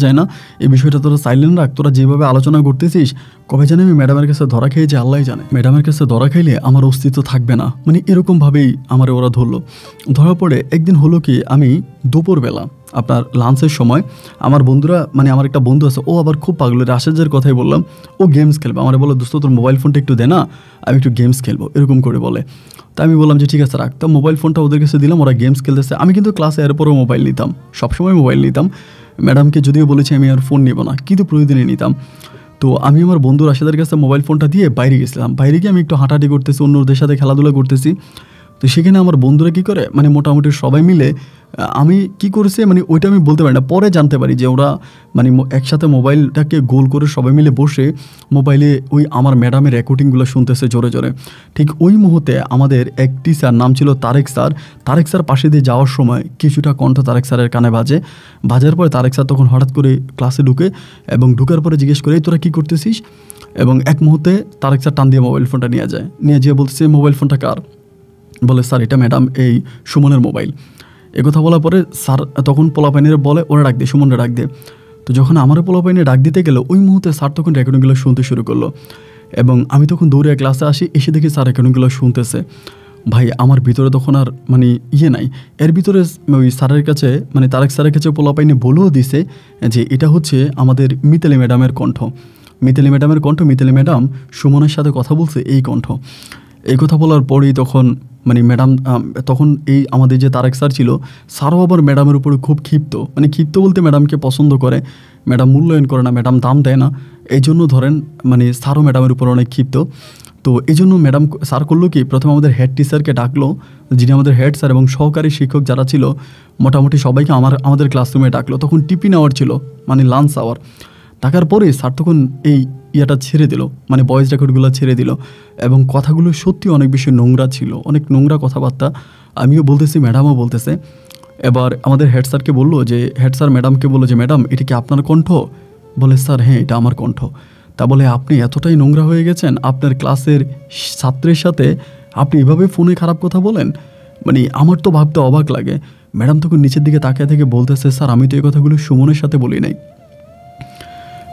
যায় না, এই বিষয়টা তোরা সাইলেন্ট রাখ। তোরা যেভাবে আলোচনা করতেছিস কবে জানি আমি ম্যাডামের কাছে ধরা খেয়েছি আল্লাহ জানে, ম্যাডামের কাছে ধরা খাইলে আমার অস্তিত্ব থাকবে না। এরকমভাবেই আমার ওরা ধরলো। ধরার পরে একদিন হলো কি আমি দুপুরবেলা আপনার লাঞ্চের সময় আমার বন্ধুরা আমার একটা বন্ধু আছে ও আবার খুব পাগল, রাশেদের কথাই বললাম, ও গেমস খেলবে। আমার বলো দোস্ত তোর মোবাইল ফোনটা একটু দে না, আমি একটু গেমস খেলবো এরকম করে বলে। তা আমি বললাম যে ঠিক আছে রাখ। তো মোবাইল ফোনটা ওদের কাছে দিলাম, ওরা গেমস খেলতেছে। আমি কিন্তু ক্লাসে এরপরেও মোবাইল নিতাম, সবসময় মোবাইল নিতাম। ম্যাডামকে যদিও বলেছি আমি আর ফোন নেবো না কিন্তু প্রতিদিনই নিতাম। তো আমি আমার বন্ধু রাশেদের কাছে মোবাইল ফোনটা দিয়ে বাইরে গেছিলাম। বাইরে গিয়ে আমি একটু হাঁটাহাঁটি করতেছি, অন্যদের সাথে খেলাধুলা করতেছি। তো সেখানে আমার বন্ধুরা কী করে মোটামুটি সবাই মিলে আমি কি করেছে ওইটা আমি বলতে পারি না, পরে জানতে পারি যে ওরা একসাথে মোবাইলটাকে গোল করে সবাই মিলে বসে মোবাইলে ওই আমার ম্যাডামের রেকর্ডিংগুলো শুনতেছে জোরে জোরে। ঠিক ওই মুহূর্তে আমাদের এক টিচার নাম ছিল তারেক স্যার পাশে দিয়ে যাওয়ার সময় কিছুটা কণ্ঠ তারেক স্যারের কানে বাজার পরে তারেক স্যার তখন হঠাৎ করে ক্লাসে ঢুকে এবং ঢুকার পরে জিজ্ঞেস করে তোরা কী করতেছিস? এবং এক মুহূর্তে তারেক স্যার টান দিয়ে মোবাইল ফোনটা নিয়ে যেয়ে বলতেছে মোবাইল ফোনটা কার? বলে স্যার এটা ম্যাডাম এই সুমনের মোবাইল। একথা বলার পরে স্যার তখন পোলাপাইনের বলে ওরা ডাক দিয়ে সুমনরা ডাক দিয়ে। তো যখন আমার পোলাপাইনে ডাক দিতে গেল ওই মুহূর্তে স্যার তখন রেকর্ডিংগুলো শুনতে শুরু করলো এবং আমি তখন দৌড়ে ক্লাসে আসি, এসে দেখি স্যার রেকর্ডিংগুলো শুনতেছে। ভাই আমার ভিতরে তখন আর নাই। এর ভিতরে ওই স্যারের কাছে তারেক স্যারের কাছে পোলাপাইনে বলেও দিছে যে এটা হচ্ছে আমাদের মিতালি ম্যাডামের কণ্ঠ, মিতালি ম্যাডাম সুমনের সাথে কথা বলছে এই কণ্ঠ। এই কথা বলার পরেই তখন ম্যাডাম তখন এই আমাদের যে তারেক স্যার ছিল স্যারও আবার ম্যাডামের উপরে খুব ক্ষিপ্ত, ক্ষিপ্ত বলতে ম্যাডামকে পছন্দ করে, ম্যাডাম মূল্যায়ন করে না, ম্যাডাম দাম দেয় না, এই জন্য ধরেন স্যারও ম্যাডামের উপর অনেক ক্ষিপ্ত। তো এই জন্য ম্যাডাম স্যার করলো কি, প্রথমে আমাদের হেড টিচারকে ডাকলো, যিনি আমাদের হেড স্যার, এবং সহকারী শিক্ষক যারা ছিল মোটামুটি সবাইকে আমাদের ক্লাসরুমে ডাকলো। তখন টিফিন আওয়ার ছিল, মানে লাঞ্চ আওয়ার। ডাকার পরে স্যার তখন এই ইয়াটা ছেড়ে দিল, মানে ভয়েস রেকর্ডগুলো ছেড়ে দিল, এবং কথাগুলো সত্যি অনেক বেশি নোংরা ছিল, অনেক নোংরা কথাবার্তা। আমিও বলতেছি, ম্যাডামও বলতেছে। এবার আমাদের হেড স্যারকে বললো যে, হেড স্যার ম্যাডামকে বললো যে, ম্যাডাম এটা কি আপনার কণ্ঠ? বলে, স্যার হ্যাঁ এটা আমার কণ্ঠ। তা বলে, আপনি এতটাই নোংরা হয়ে গেছেন, আপনার ক্লাসের ছাত্রের সাথে আপনি এভাবে ফোনে খারাপ কথা বলেন? মানে আমার তো ভাবতে অবাক লাগে। ম্যাডাম তখন নিচের দিকে তাকিয়ে থেকে বলতেছে, স্যার আমি তো এই কথাগুলো সুমনের সাথে বলি নাই,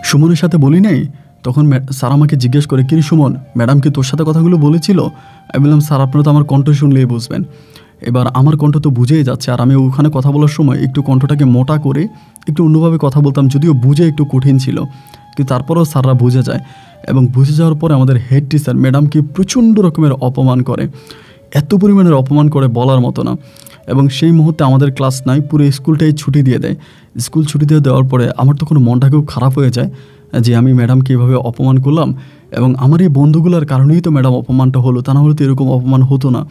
সুমনের সাথে বলি নাই। তখন স্যার আমাকে জিজ্ঞেস করে, কি সুমন, ম্যাডাম কি তোর সাথে কথাগুলো বলেছিল? আমি বললাম, স্যার আপনারা তো আমার কণ্ঠ শুনলেই বুঝবেন। এবার আমার কণ্ঠ তো বুঝেই যাচ্ছে, আর আমি ওখানে কথা বলার সময় একটু কণ্ঠটাকে মোটা করে একটু অন্যভাবে কথা বলতাম, যদিও বুঝে একটু কঠিন ছিল, কিন্তু তারপরেও স্যাররা বুঝে যায়। এবং বুঝে যাওয়ার পরে আমাদের হেড টিচার ম্যাডামকে প্রচণ্ড রকমের অপমান করে, এত পরিমাণের অপমান করে বলার মতো না। এবং সেই মুহূর্তে আমাদের ক্লাস নাই, পুরো স্কুলটাই ছুটি দিয়ে দেয়। স্কুল ছুটি দিয়ে দেওয়ার পরে আমার তখন মনটা খুব খারাপ হয়ে যায় যে আমি ম্যাডামকে এভাবে অপমান করলাম, এবং আমার এই বন্ধুগুলোর কারণেই তো ম্যাডাম অপমানটা হলো, তা না হলে তো এরকম অপমান হতো না।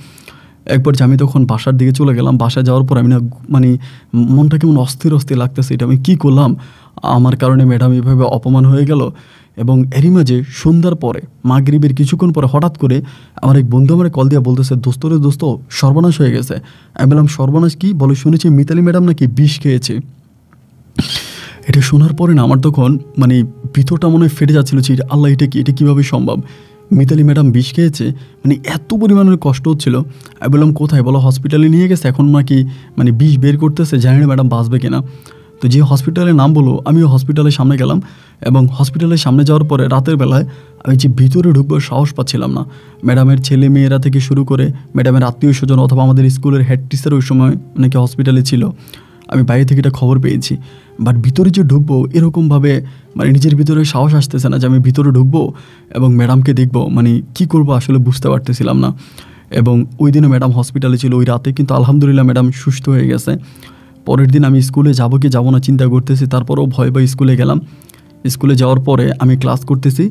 একবার যে আমি তখন বাসার দিকে চলে গেলাম, বাসায় যাওয়ার পর আমি না মানে মনটা কেমন অস্থির অস্থির লাগতেছে, এটা আমি কী করলাম, আমার কারণে ম্যাডাম এভাবে অপমান হয়ে গেল। এবং এরই মাঝে সন্ধ্যার পরে মাগরিবের কিছুক্ষণ পরে হঠাৎ করে আমার এক বন্ধু আমার কল দিয়ে বলতেছে, দোস্ত সর্বনাশ হয়ে গেছে। আমি বললাম, সর্বনাশ কি? বলে, শুনেছি মিতালি ম্যাডাম নাকি বিষ খেয়েছে। এটা শোনার পরে না আমার তখন মানে ভিতরটা মনে হয় ফেটে যাচ্ছিল, যে আল্লাহ এটা কি, এটা কীভাবে সম্ভব? মিতালি ম্যাডাম বিষ খেয়েছে, মানে এত পরিমাণের কষ্ট হচ্ছিল। আমি বললাম, কোথায়? বলো হসপিটালে নিয়ে গেছে, এখন নাকি মানে বিষ বের করতেছে, জানি না ম্যাডাম বাঁচবে কিনা। তো যে হসপিটালের নাম বলো, আমিও হসপিটালের সামনে গেলাম, এবং হসপিটালের সামনে যাওয়ার পরে রাতের বেলায় আমি যে ভিতরে ঢুকবো সাহস পাচ্ছিলাম না। ম্যাডামের ছেলে মেয়েরা থেকে শুরু করে ম্যাডামের আত্মীয় স্বজন অথবা আমাদের স্কুলের হেড টিচার ওই সময় নাকি হসপিটালে ছিল, আমি বাইরে থেকে এটা খবর পেয়েছি। বাট ভিতরে যে ঢুকবো এরকমভাবে মানে নিজের ভিতরে সাহস আসতেছে না যে আমি ভিতরে ঢুকবো এবং ম্যাডামকে দেখবো, মানে কি করব আসলে বুঝতে পারতেছিলাম না। এবং ওই দিনও ম্যাডাম হসপিটালে ছিল ওই রাতে, কিন্তু আলহামদুলিল্লাহ ম্যাডাম সুস্থ হয়ে গেছে। পরের দিন আমি স্কুলে যাবো কি যাবো না চিন্তা করতেছি, তারপরেও ভয় স্কুলে গেলাম। স্কুলে যাওয়ার পরে আমি ক্লাস করতেছি,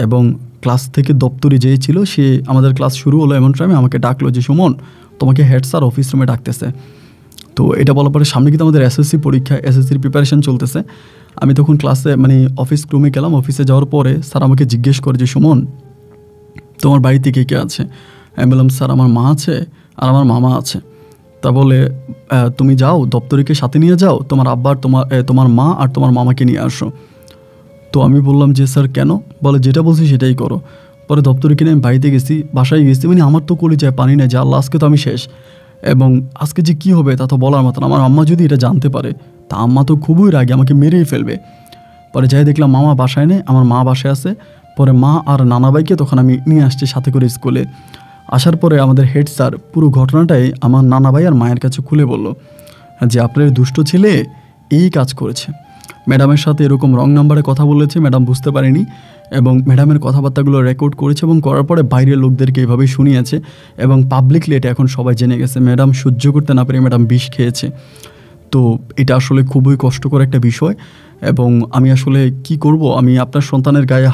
এবং ক্লাস থেকে দপ্তরে যে ছিল সে আমাদের ক্লাস শুরু হলো এমন টাইমে আমাকে ডাকলো যে, সুমন তোমাকে হেড স্যার অফিস রুমে ডাকতেছে। তো এটা বলার পরে সামনে কিন্তু আমাদের এসএসসি পরীক্ষা, এসএসসির প্রিপারেশন চলতেছে। আমি তখন ক্লাসে মানে অফিস রুমে গেলাম। অফিসে যাওয়ার পরে স্যার আমাকে জিজ্ঞেস করে যে, সুমন তোমার বাড়িতে কে কে আছে? আমি বললাম, স্যার আমার মা আছে আর আমার মামা আছে। তা বলে, তুমি যাও দপ্তরিকে সাথে নিয়ে যাও, তোমার আব্বা আর তোমার মা আর তোমার মামাকে নিয়ে আসো। তো আমি বললাম যে, স্যার কেন? বলে, যেটা বলছি সেটাই করো। পরে দপ্তরিকে নিয়ে আমি বাড়িতে গেছি, বাসায় গেছি, মানে আমার তো কলিজায় পানি নেই যে আল্লাহ আজকে তো আমি শেষ, এবং আজকে যে কী হবে তা তো বলার মতন। আমার আম্মা যদি এটা জানতে পারে তা আম্মা তো খুবই রাগে, আমাকে মেরেই ফেলবে। পরে যাই দেখলাম মামা বাসায় নেই, আমার মা বাসায় আছে। পরে মা আর নানাবাইকে তখন আমি নিয়ে আসছি সাথে করে স্কুলে। আসার পরে আমাদের হেড স্যার পুরো ঘটনাটাই আমার নানাবাই আর মায়ের কাছে খুলে বলল যে, আপনার দুষ্ট ছেলে এই কাজ করেছে, ম্যাডামের সাথে এরকম রং নাম্বারে কথা বলেছে, ম্যাডাম বুঝতে পারেনি, এবং ম্যাডামের কথাবার্তাগুলো রেকর্ড করেছে এবং করার পরে বাইরের লোকদেরকে এভাবেই শুনিয়েছে, এবং পাবলিকলি এটা এখন সবাই জেনে গেছে ম্যাডাম সহ্য করতে না পেরে ম্যাডাম বিষ খেয়েছে। তো এটা আসলে খুবই কষ্টকর একটা বিষয়, এবং আমি আসলে কি করব, আমি আপনার সন্তানের গায়ে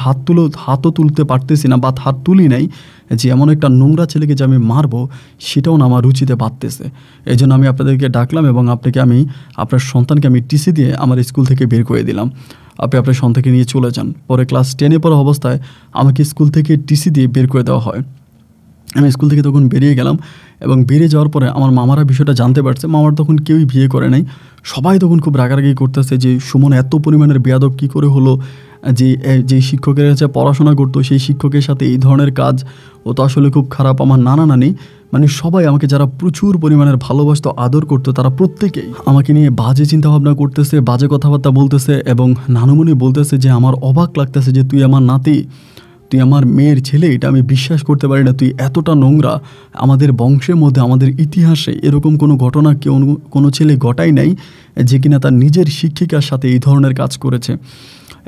হাতও তুলতে পারতেছি না, বা হাত তুলি নাই, যে এমন একটা নোংরা ছেলেকে যে আমি মারবো সেটাও না আমার রুচিতে বাড়তেছে। এই জন্য আমি আপনাদেরকে ডাকলাম, এবং আপনার সন্তানকে আমি টিসি দিয়ে আমার স্কুল থেকে বের করে দিলাম। আপনি আপনার সন্তানকে নিয়ে চলে যান। পরে ক্লাস 10-এ পড়া অবস্থায় আমাকে স্কুল থেকে টিসি দিয়ে বের করে দেওয়া হয়। আমি স্কুল থেকে তখন বেরিয়ে গেলাম, এবং বেরিয়ে যাওয়ার পরে আমার মামারা বিষয়টা জানতে পারছে। মামার তখন কেউই বিয়ে করে নাই, সবাই তখন খুব রাগারাগি করতেছে যে সুমন এত পরিমাণের বেয়াদব কী করে হলো, যে শিক্ষকের কাছে পড়াশোনা করতো সেই শিক্ষকের সাথে এই ধরনের কাজ, ও তো আসলে খুব খারাপ। আমার নানা নানি মানে সবাই আমাকে যারা প্রচুর পরিমাণের ভালোবাসতো আদর করতো তারা প্রত্যেকেই আমাকে নিয়ে বাজে চিন্তাভাবনা করতেছে, বাজে কথাবার্তা বলতেছে, এবং নানুমণি বলতেছে যে আমার অবাক লাগতেছে যে তুই আমার নাতি, তুই আমার মেয়ের ছেলে, এটা আমি বিশ্বাস করতে পারি না, তুই এতটা নোংরা। আমাদের বংশের মধ্যে আমাদের ইতিহাসে এরকম কোনো ঘটনা কোনো ছেলে ঘটাই নাই যে কিনা তার নিজের শিক্ষিকার সাথে এই ধরনের কাজ করেছে।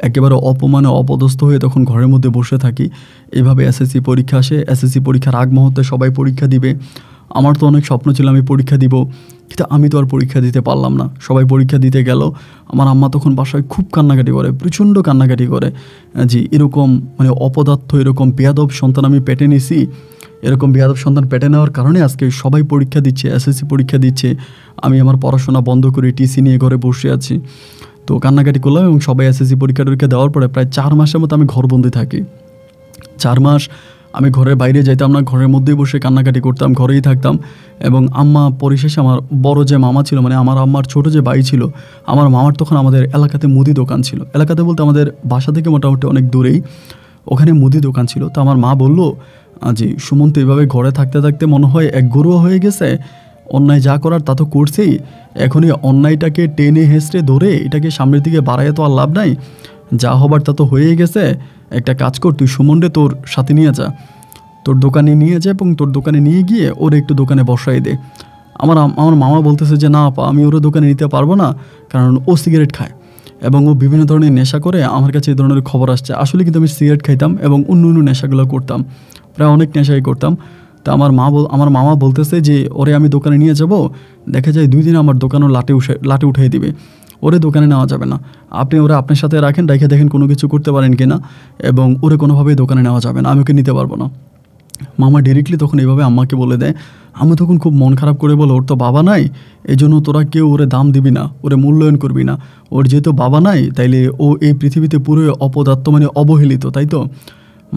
একেবারে অপমানে অপদস্থ হয়ে তখন ঘরের মধ্যে বসে থাকি। এভাবে এসএসসি পরীক্ষা আসে। এসএসসি পরীক্ষার আগ মুহূর্তে সবাই পরীক্ষা দিবে। আমার তো অনেক স্বপ্ন ছিল আমি পরীক্ষা দিব, কিন্তু আমি তো আর পরীক্ষা দিতে পারলাম না। সবাই পরীক্ষা দিতে গেল, আমার আম্মা তখন বাসায় খুব কান্নাকাটি করে, প্রচণ্ড কান্নাকাটি করে, জি এরকম মানে অপদার্থ, এরকম বেয়াদব সন্তান আমি পেটে নিছি, এরকম বেয়াদব সন্তান পেটে নেওয়ার কারণে আজকে সবাই পরীক্ষা দিচ্ছে, এসএসসি পরীক্ষা দিচ্ছে, আমি আমার পড়াশোনা বন্ধ করে টিসি নিয়ে ঘরে বসে আছি। তো কান্নাকাটি করলাম এবং সবাই এসএসসি পরীক্ষা টরীক্ষা দেওয়ার পরে প্রায় 4 মাসের মতো আমি ঘরবন্দি থাকি। 4 মাস আমি ঘরের বাইরে যাইতাম না, ঘরের মধ্যেই বসে কান্নাকাটি করতাম, ঘরেই থাকতাম। এবং আম্মা পরিশেষে আমার বড় যে মামা ছিল, মানে আমার আম্মার ছোট যে ভাই ছিল, আমার মামার তখন আমাদের এলাকাতে মুদি দোকান ছিল, এলাকাতে বলতে আমাদের বাসা থেকে মোটামুটি অনেক দূরেই, ওখানে মুদি দোকান ছিল। তো আমার মা বলল, জি সুমন তো এভাবে ঘরে থাকতে থাকতে মনে হয় এক গরুয়া হয়ে গেছে, অন্যায় যা করার তা তো করছেই, এখনই অন্যায়টাকে টেনে হেঁচড়ে ধরে এটাকে সামনের দিকে বাড়াইয়া তো আর লাভ নাই, যা হবার তা তো হয়েই গেছে। একটা কাজ কর, তুই সুমনরে তোর সাথে নিয়ে যা, তোর দোকানে নিয়ে যা, এবং তোর দোকানে নিয়ে গিয়ে ওর একটু দোকানে বসাই দে। আমার মামা বলতেছে যে না আপা, আমি ওর দোকানে নিতে পারবো না, কারণ ও সিগারেট খায় এবং ও বিভিন্ন ধরনের নেশা করে। আমার কাছে এই ধরনের খবর আসছে। আসলে কিন্তু আমি সিগারেট খাইতাম এবং অন্য অন্য নেশাগুলো করতাম, প্রায় অনেক নেশাই করতাম। তো আমার মামা বলতেছে যে ওরে আমি দোকানে নিয়ে যাব, দেখা যায় 2 দিন আমার দোকানও লাটে উঠিয়ে দিবে, ওরে দোকানে নেওয়া যাবে না, আপনি ওরা আপনার সাথে রাখেন, রেখে দেখেন কোনো কিছু করতে পারেন কি না, এবং ওরে কোনোভাবেই দোকানে নেওয়া যাবে না, আমি ওকে নিতে পারবো না। মামা ডিরেক্টলি তখন এইভাবে আম্মাকে বলে দেয়। আমি তখন খুব মন খারাপ করে বলো, ওর তো বাবা নাই, এই জন্য তোরা কেউ ওরে দাম দিবি না, ওরে মূল্যায়ন করবি না, ওর যেহেতু বাবা নাই তাইলে ও এই পৃথিবীতে পুরো অপদার্থ, মানে অবহেলিত, তাই তো।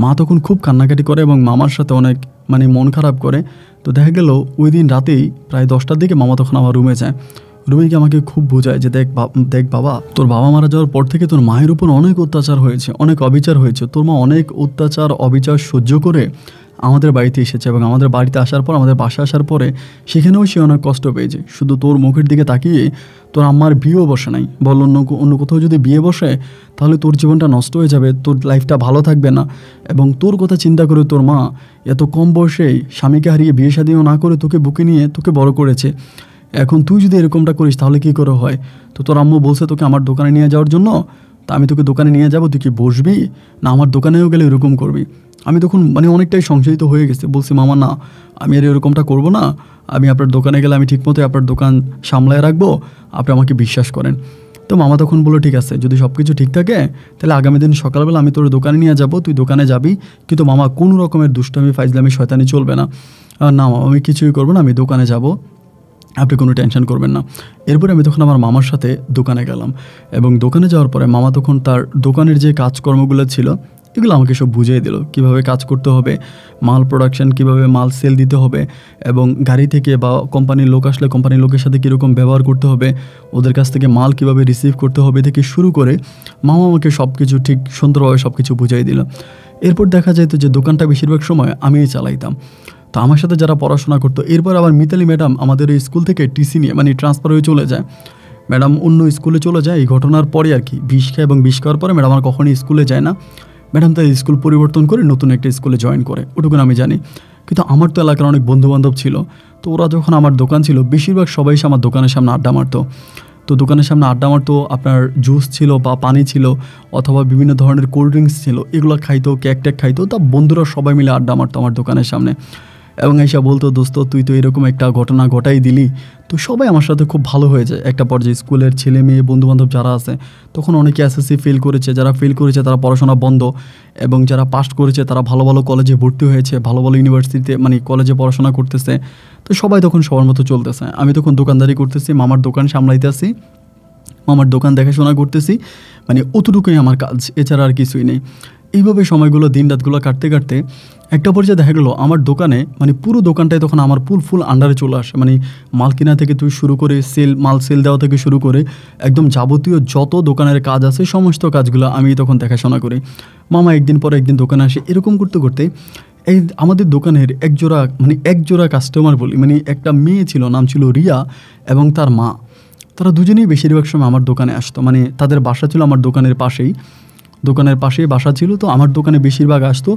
মা তখন খুব কান্নাকাটি করে এবং মামার সাথে অনেক মানে মন খারাপ করে। তো দেখা গেল ওই দিন রাতেই প্রায় 10টার দিকে মামা তখন আমার রুমে যায়। রুমে গিয়ে আমাকে খুব বোঝায় যে দেখ বাবা, তোর বাবা মারা যাওয়ার পর থেকে তোর মায়ের উপর অনেক অত্যাচার হয়েছে, অনেক অবিচার হয়েছে, তোর মা অনেক অত্যাচার অবিচার সহ্য করে আমাদের বাড়িতে এসেছে, এবং আমাদের বাড়িতে আসার পর, আমাদের বাসা আসার পরে সেখানেও সে অনেক কষ্ট পেয়েছে। শুধু তোর মুখের দিকে তাকিয়ে তোর আম্মার বিয়েও বসে নাই, বল অন্য কোথাও যদি বিয়ে বসে তাহলে তোর জীবনটা নষ্ট হয়ে যাবে, তোর লাইফটা ভালো থাকবে না। এবং তোর কথা চিন্তা করে তোর মা এত কম বয়সেই স্বামীকে হারিয়ে বিয়ে শাদিও না করে তোকে বুকে নিয়ে তোকে বড় করেছে। এখন তুই যদি এরকমটা করিস তাহলে কী করে হয়? তো তোর আম্মু বলছে তোকে আমার দোকানে নিয়ে যাওয়ার জন্য, তা আমি তোকে দোকানে নিয়ে যাবো, তুই কি বসবি না আমার দোকানেও গেলে এরকম করবি? আমি তখন মানে অনেকটাই সংশয়িত হয়ে গেছে, বলছি মামা না, আমি আর এরকমটা করবো না, আমি আপনার দোকানে গেলে আমি ঠিকমতো আপনার দোকান সামলায় রাখবো, আপনি আমাকে বিশ্বাস করেন। তো মামা তখন বললো ঠিক আছে, যদি সব কিছু ঠিক থাকে তাহলে আগামী দিন সকালবেলা আমি তোর দোকানে নিয়ে যাব, তুই দোকানে যাবি, কিন্তু মামা কোনো রকমের দুষ্টামি ফাইজলামি শয়তানি চলবে না। না মামা, আমি কিছুই করবো না, আমি দোকানে যাব, আপনি কোনো টেনশন করবেন না। এরপরে আমি তখন আমার মামার সাথে দোকানে গেলাম, এবং দোকানে যাওয়ার পরে মামা তখন তার দোকানের যে কাজকর্মগুলো ছিল এগুলো আমাকে সব বুঝিয়ে দিল, কীভাবে কাজ করতে হবে, মাল প্রোডাকশন কীভাবে মাল সেল দিতে হবে, এবং গাড়ি থেকে বা কোম্পানির লোক আসলে কোম্পানির লোকের সাথে কীরকম ব্যবহার করতে হবে, ওদের কাছ থেকে মাল কীভাবে রিসিভ করতে হবে থেকে শুরু করে মামা আমাকে সব কিছু ঠিক সুন্দরভাবে সব কিছু বুঝিয়ে দিল। এরপর দেখা যেত যে দোকানটা বেশিরভাগ সময় আমিই চালাইতাম। তো আমার সাথে যারা পড়াশোনা করতো, এরপর আবার মিতালি ম্যাডাম আমাদের এই স্কুল থেকে টিসি নিয়ে মানে ট্রান্সফার হয়ে চলে যায়, ম্যাডাম অন্য স্কুলে চলে যায়। এই ঘটনার পরে আর কি বিষ খায়, এবং বিষ খাওয়ার পরে ম্যাডাম আর কখনই স্কুলে যায় না, ম্যাডাম তার স্কুল পরিবর্তন করে নতুন একটা স্কুলে জয়েন করে, ওটুকুন আমি জানি। কিন্তু আমার তো এলাকার অনেক বন্ধুবান্ধব ছিল, তো ওরা যখন আমার দোকান ছিল বেশিরভাগ সবাই এসে আমার দোকানের সামনে আড্ডা মারতো। তো দোকানের সামনে আড্ডা মারতো, আপনার জুস ছিল বা পানি ছিল অথবা বিভিন্ন ধরনের কোল্ড ড্রিঙ্কস ছিল, এগুলো খাইতো, কেক টেক খাইতো। তা বন্ধুরা সবাই মিলে আড্ডা মারতো আমার দোকানের সামনে, এবং এসে বলতো দোস্ত তুই তো এরকম একটা ঘটনা ঘটাই দিলি। তো সবাই আমার সাথে খুব ভালো হয়ে যায়। একটা পর্যায়ে স্কুলের ছেলে মেয়ে বন্ধুবান্ধব যারা আছে, তখন অনেকে এসএসসি ফেল করেছে, যারা ফেল করেছে তারা পড়াশোনা বন্ধ, এবং যারা পাস করেছে তারা ভালো ভালো কলেজে ভর্তি হয়েছে, ভালো ভালো ইউনিভার্সিটিতে মানে কলেজে পড়াশোনা করতেছে। তো সবাই তখন সবার মতো চলতেছে। আমি তখন দোকানদারি করতেছি, মামার দোকান সামলাইতেছি, মামার দোকান দেখাশোনা করতেছি, মানে অতটুকুই আমার কাজ, এছাড়া আর কিছুই নেই। এইভাবে সময়গুলো দিন রাতগুলো কাটতে কাটতে একটা পর্যায়ে দেখা গেলো আমার দোকানে মানে পুরো দোকানটাই তখন আমার ফুল আন্ডারে চলে আসে। মানে মাল কেনা থেকে তুই শুরু করে মাল সেল দেওয়া থেকে শুরু করে একদম যাবতীয় যত দোকানের কাজ আছে সমস্ত কাজগুলো আমি তখন দেখাশোনা করি। মামা একদিন পর একদিন দোকানে আসে। এরকম করতে করতে এই আমাদের দোকানের একজোড়া কাস্টমার বলি, মানে একটা মেয়ে ছিল, নাম ছিল রিয়া, এবং তার মা, তারা দুজনেই বেশিরভাগ সময় আমার দোকানে আসতো। মানে তাদের বাসা ছিল আমার দোকানের পাশেই বাসা ছিল। তো আমার দোকানে বেশিরভাগ আসতো,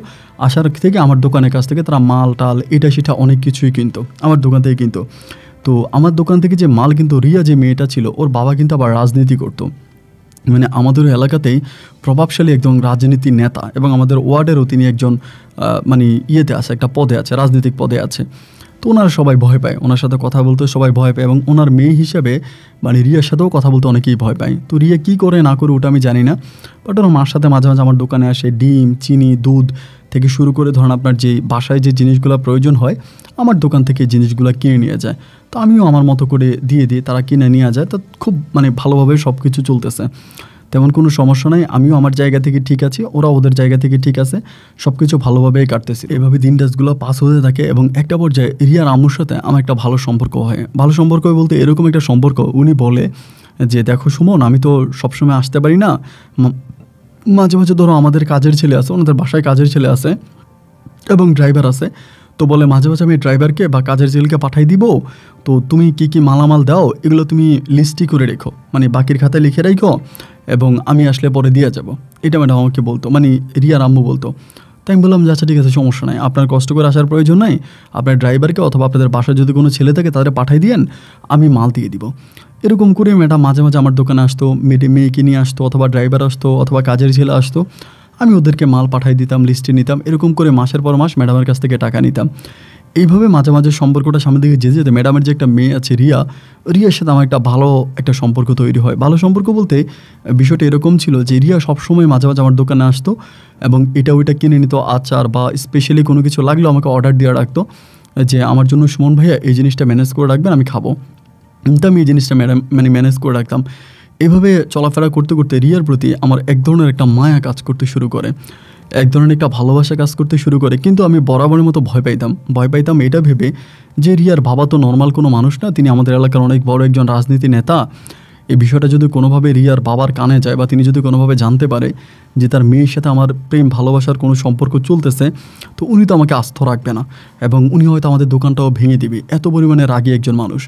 আসার থেকে আমার দোকানের কাছ থেকে তারা মাল টাল এটা সেটা অনেক কিছুই কিনতো, আমার দোকান থেকে কিনতো। তো আমার দোকান থেকে যে মাল কিন্তু রিয়া যে মেয়েটা ছিল, ওর বাবা কিন্তু আবার রাজনীতি করতো, মানে আমাদের এলাকাতেই প্রভাবশালী একজন রাজনীতি নেতা, এবং আমাদের ওয়ার্ডেরও তিনি একজন মানে ইয়েতে আছে, একটা পদে আছে, রাজনৈতিক পদে আছে। তো তো ওনারা সবাই ভয় পায়, ওনার সাথে কথা বলতে সবাই ভয় পায়, এবং ওনার মেয়ে হিসেবে মানে রিয়ার সাথেও কথা বলতে অনেকেই ভয় পায়। তো রিয়া কী করে না করে ওটা আমি জানি না, বাট ওনার মার সাথে মাঝে মাঝে আমার দোকানে আসে, ডিম, চিনি, দুধ থেকে শুরু করে ধরুন আপনার যে বাসায় যে জিনিসগুলো প্রয়োজন হয় আমার দোকান থেকে জিনিসগুলো কিনে নিয়ে যায়। তো আমিও আমার মতো করে দিয়ে দিই, তারা কিনে নিয়ে যায়। তো খুব মানে ভালোভাবে সব কিছু চলতেছে, তেমন কোনো সমস্যা নাই। আমিও আমার জায়গা থেকে ঠিক আছি, ওরা ওদের জায়গা থেকে ঠিক আছে, সব কিছু ভালোভাবেই কাটতেছে। এভাবে দিন রাতগুলো পাস হতে থাকে এবং একটা পর্যায়ে রিয়ার আম্মুর সাথে আমার একটা ভালো সম্পর্ক হয়। ভালো সম্পর্ক বলতে এরকম একটা সম্পর্ক, উনি বলে যে দেখো সুমন, আমি তো সবসময় আসতে পারি না, মাঝে মাঝে ধরো আমাদের কাজের ছেলে আছে, ওনাদের বাসায় কাজের ছেলে আছে এবং ড্রাইভার আছে, তো বলে মাঝে মাঝে আমি ড্রাইভারকে বা কাজের ছেলেকে পাঠাই দিব, তো তুমি কি কি মালামাল দাও এগুলো তুমি লিস্টই করে রেখো, মানে বাকির খাতায় লিখে রাখো এবং আমি আসলে পরে দিয়ে যাব। এটা ম্যাডাম আমাকে বলতো, মানে রিয়ার আম্মু বলতো। তাই আমি বললাম যে আচ্ছা ঠিক আছে, সমস্যা নাই, আপনার কষ্ট করে আসার প্রয়োজন নাই, আপনার ড্রাইভারকে অথবা আপনাদের বাসায় যদি কোনো ছেলে থাকে তাদের পাঠাই দিয়েন, আমি মাল দিয়ে দিব। এরকম করে ম্যাডাম মাঝে মাঝে আমার দোকানে আসতো, মেয়েকে নিয়ে আসতো, অথবা ড্রাইভার আসতো, অথবা কাজের ছেলে আসতো, আমি ওদেরকে মাল পাঠাই দিতাম, লিস্টে নিতাম। এরকম করে মাসের পর মাস ম্যাডামের কাছ থেকে টাকা নিতাম। এইভাবে মাঝে মাঝে সম্পর্কটা সামনের দিকে যেতে যেতে ম্যাডামের যে একটা মেয়ে আছে রিয়ার সাথে আমার একটা ভালো একটা সম্পর্ক তৈরি হয়। ভালো সম্পর্ক বলতে বিষয়টা এরকম ছিল যে রিয়া সবসময় মাঝে মাঝে আমার দোকানে আসতো এবং এটা ওইটা কিনে নিত, আচার বা স্পেশালি কোনো কিছু লাগলেও আমাকে অর্ডার দিয়ে রাখতো যে আমার জন্য সুমন ভাইয়া এই জিনিসটা ম্যানেজ করে রাখবেন, আমি খাবো। তো আমি এই জিনিসটা ম্যানেজ করে রাখতাম। এভাবে চলাফেরা করতে করতে রিয়ার প্রতি আমার এক ধরনের একটা মায়া কাজ করতে শুরু করে, এক ধরনের একটা ভালোবাসা কাজ করতে শুরু করে। কিন্তু আমি বরাবরের মতো ভয় পাইতাম এটা ভেবে যে রিয়ার বাবা তো নর্মাল কোনো মানুষ না, তিনি আমাদের এলাকার অনেক বড় একজন রাজনীতি নেতা। এই বিষয়টা যদি কোনোভাবে রিয়ার বাবার কানে যায় বা তিনি যদি কোনোভাবে জানতে পারে যে তার মেয়ের সাথে আমার প্রেম ভালোবাসার কোনো সম্পর্ক চলতেছে, তো উনি তো আমাকে আস্থ রাখবে না এবং উনি হয়তো আমাদের দোকানটাও ভেঙে দিবে। এত পরিমাণে রাগী একজন মানুষ।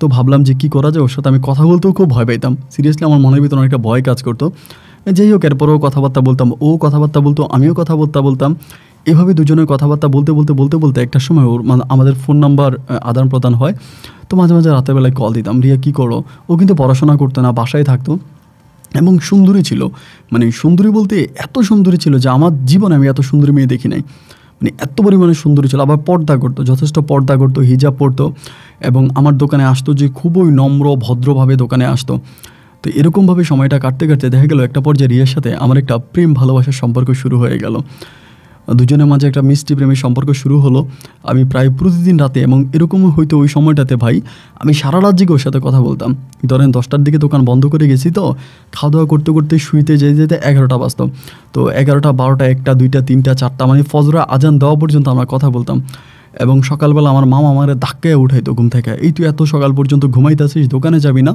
তো ভাবলাম যে কী করা যায়, ওর সাথে আমি কথা বলতেও খুব ভয় পাইতাম। সিরিয়াসলি আমার মনের ভিতরে অনেকটা ভয় কাজ করতো। যাই হোক, এরপরেও কথাবার্তা বলতাম, ও কথাবার্তা বলতো, আমিও কথাবার্তা বলতাম। এভাবে দুজনের কথাবার্তা বলতে একটা সময় ওর আমাদের ফোন নাম্বার আদান প্রদান হয়। তো মাঝে মাঝে রাতের বেলায় কল দিতাম, রিয়া কী করো। ও কিন্তু পড়াশোনা করতো না, বাসায় থাকতো এবং সুন্দরী ছিল। মানে সুন্দরী বলতে এত সুন্দরী ছিল যে আমার জীবনে আমি এত সুন্দরী মেয়ে দেখি নাই। মানে এত পরিমাণে সুন্দরী ছিল। আবার পর্দা করতো, যথেষ্ট পর্দা করতো, হিজাব পরতো এবং আমার দোকানে আসতো যে খুবই নম্র ভদ্রভাবে দোকানে আসতো। তো এরকমভাবে সময়টা কাটতে কাটতে দেখা গেল একটা পর্যায়ে রিয়ার সাথে আমার একটা প্রেম ভালোবাসার সম্পর্ক শুরু হয়ে গেল। দুজনের মাঝে একটা মিষ্টি প্রেমের সম্পর্ক শুরু হলো। আমি প্রায় প্রতিদিন রাতে, এবং এরকমও হয়তো ওই সময়টাতে ভাই আমি সারা রাত জেগে ওর সাথে কথা বলতাম। ধরেন 10টার দিকে দোকান বন্ধ করে গেছি, তো খাওয়া দাওয়া করতে করতে শুইতে যেতে 11টা বাজতো। তো 11টা, 12টা, 1টা, 2টা, 3টা, 4টা, মানে ফজর আজান দেওয়া পর্যন্ত আমরা কথা বলতাম। এবং সকালবেলা আমার মামা আমার ধাক্কায় উঠাইতো ঘুম থেকে, এই তুই এত সকাল পর্যন্ত ঘুমাইতেছিস, দোকানে যাবি না?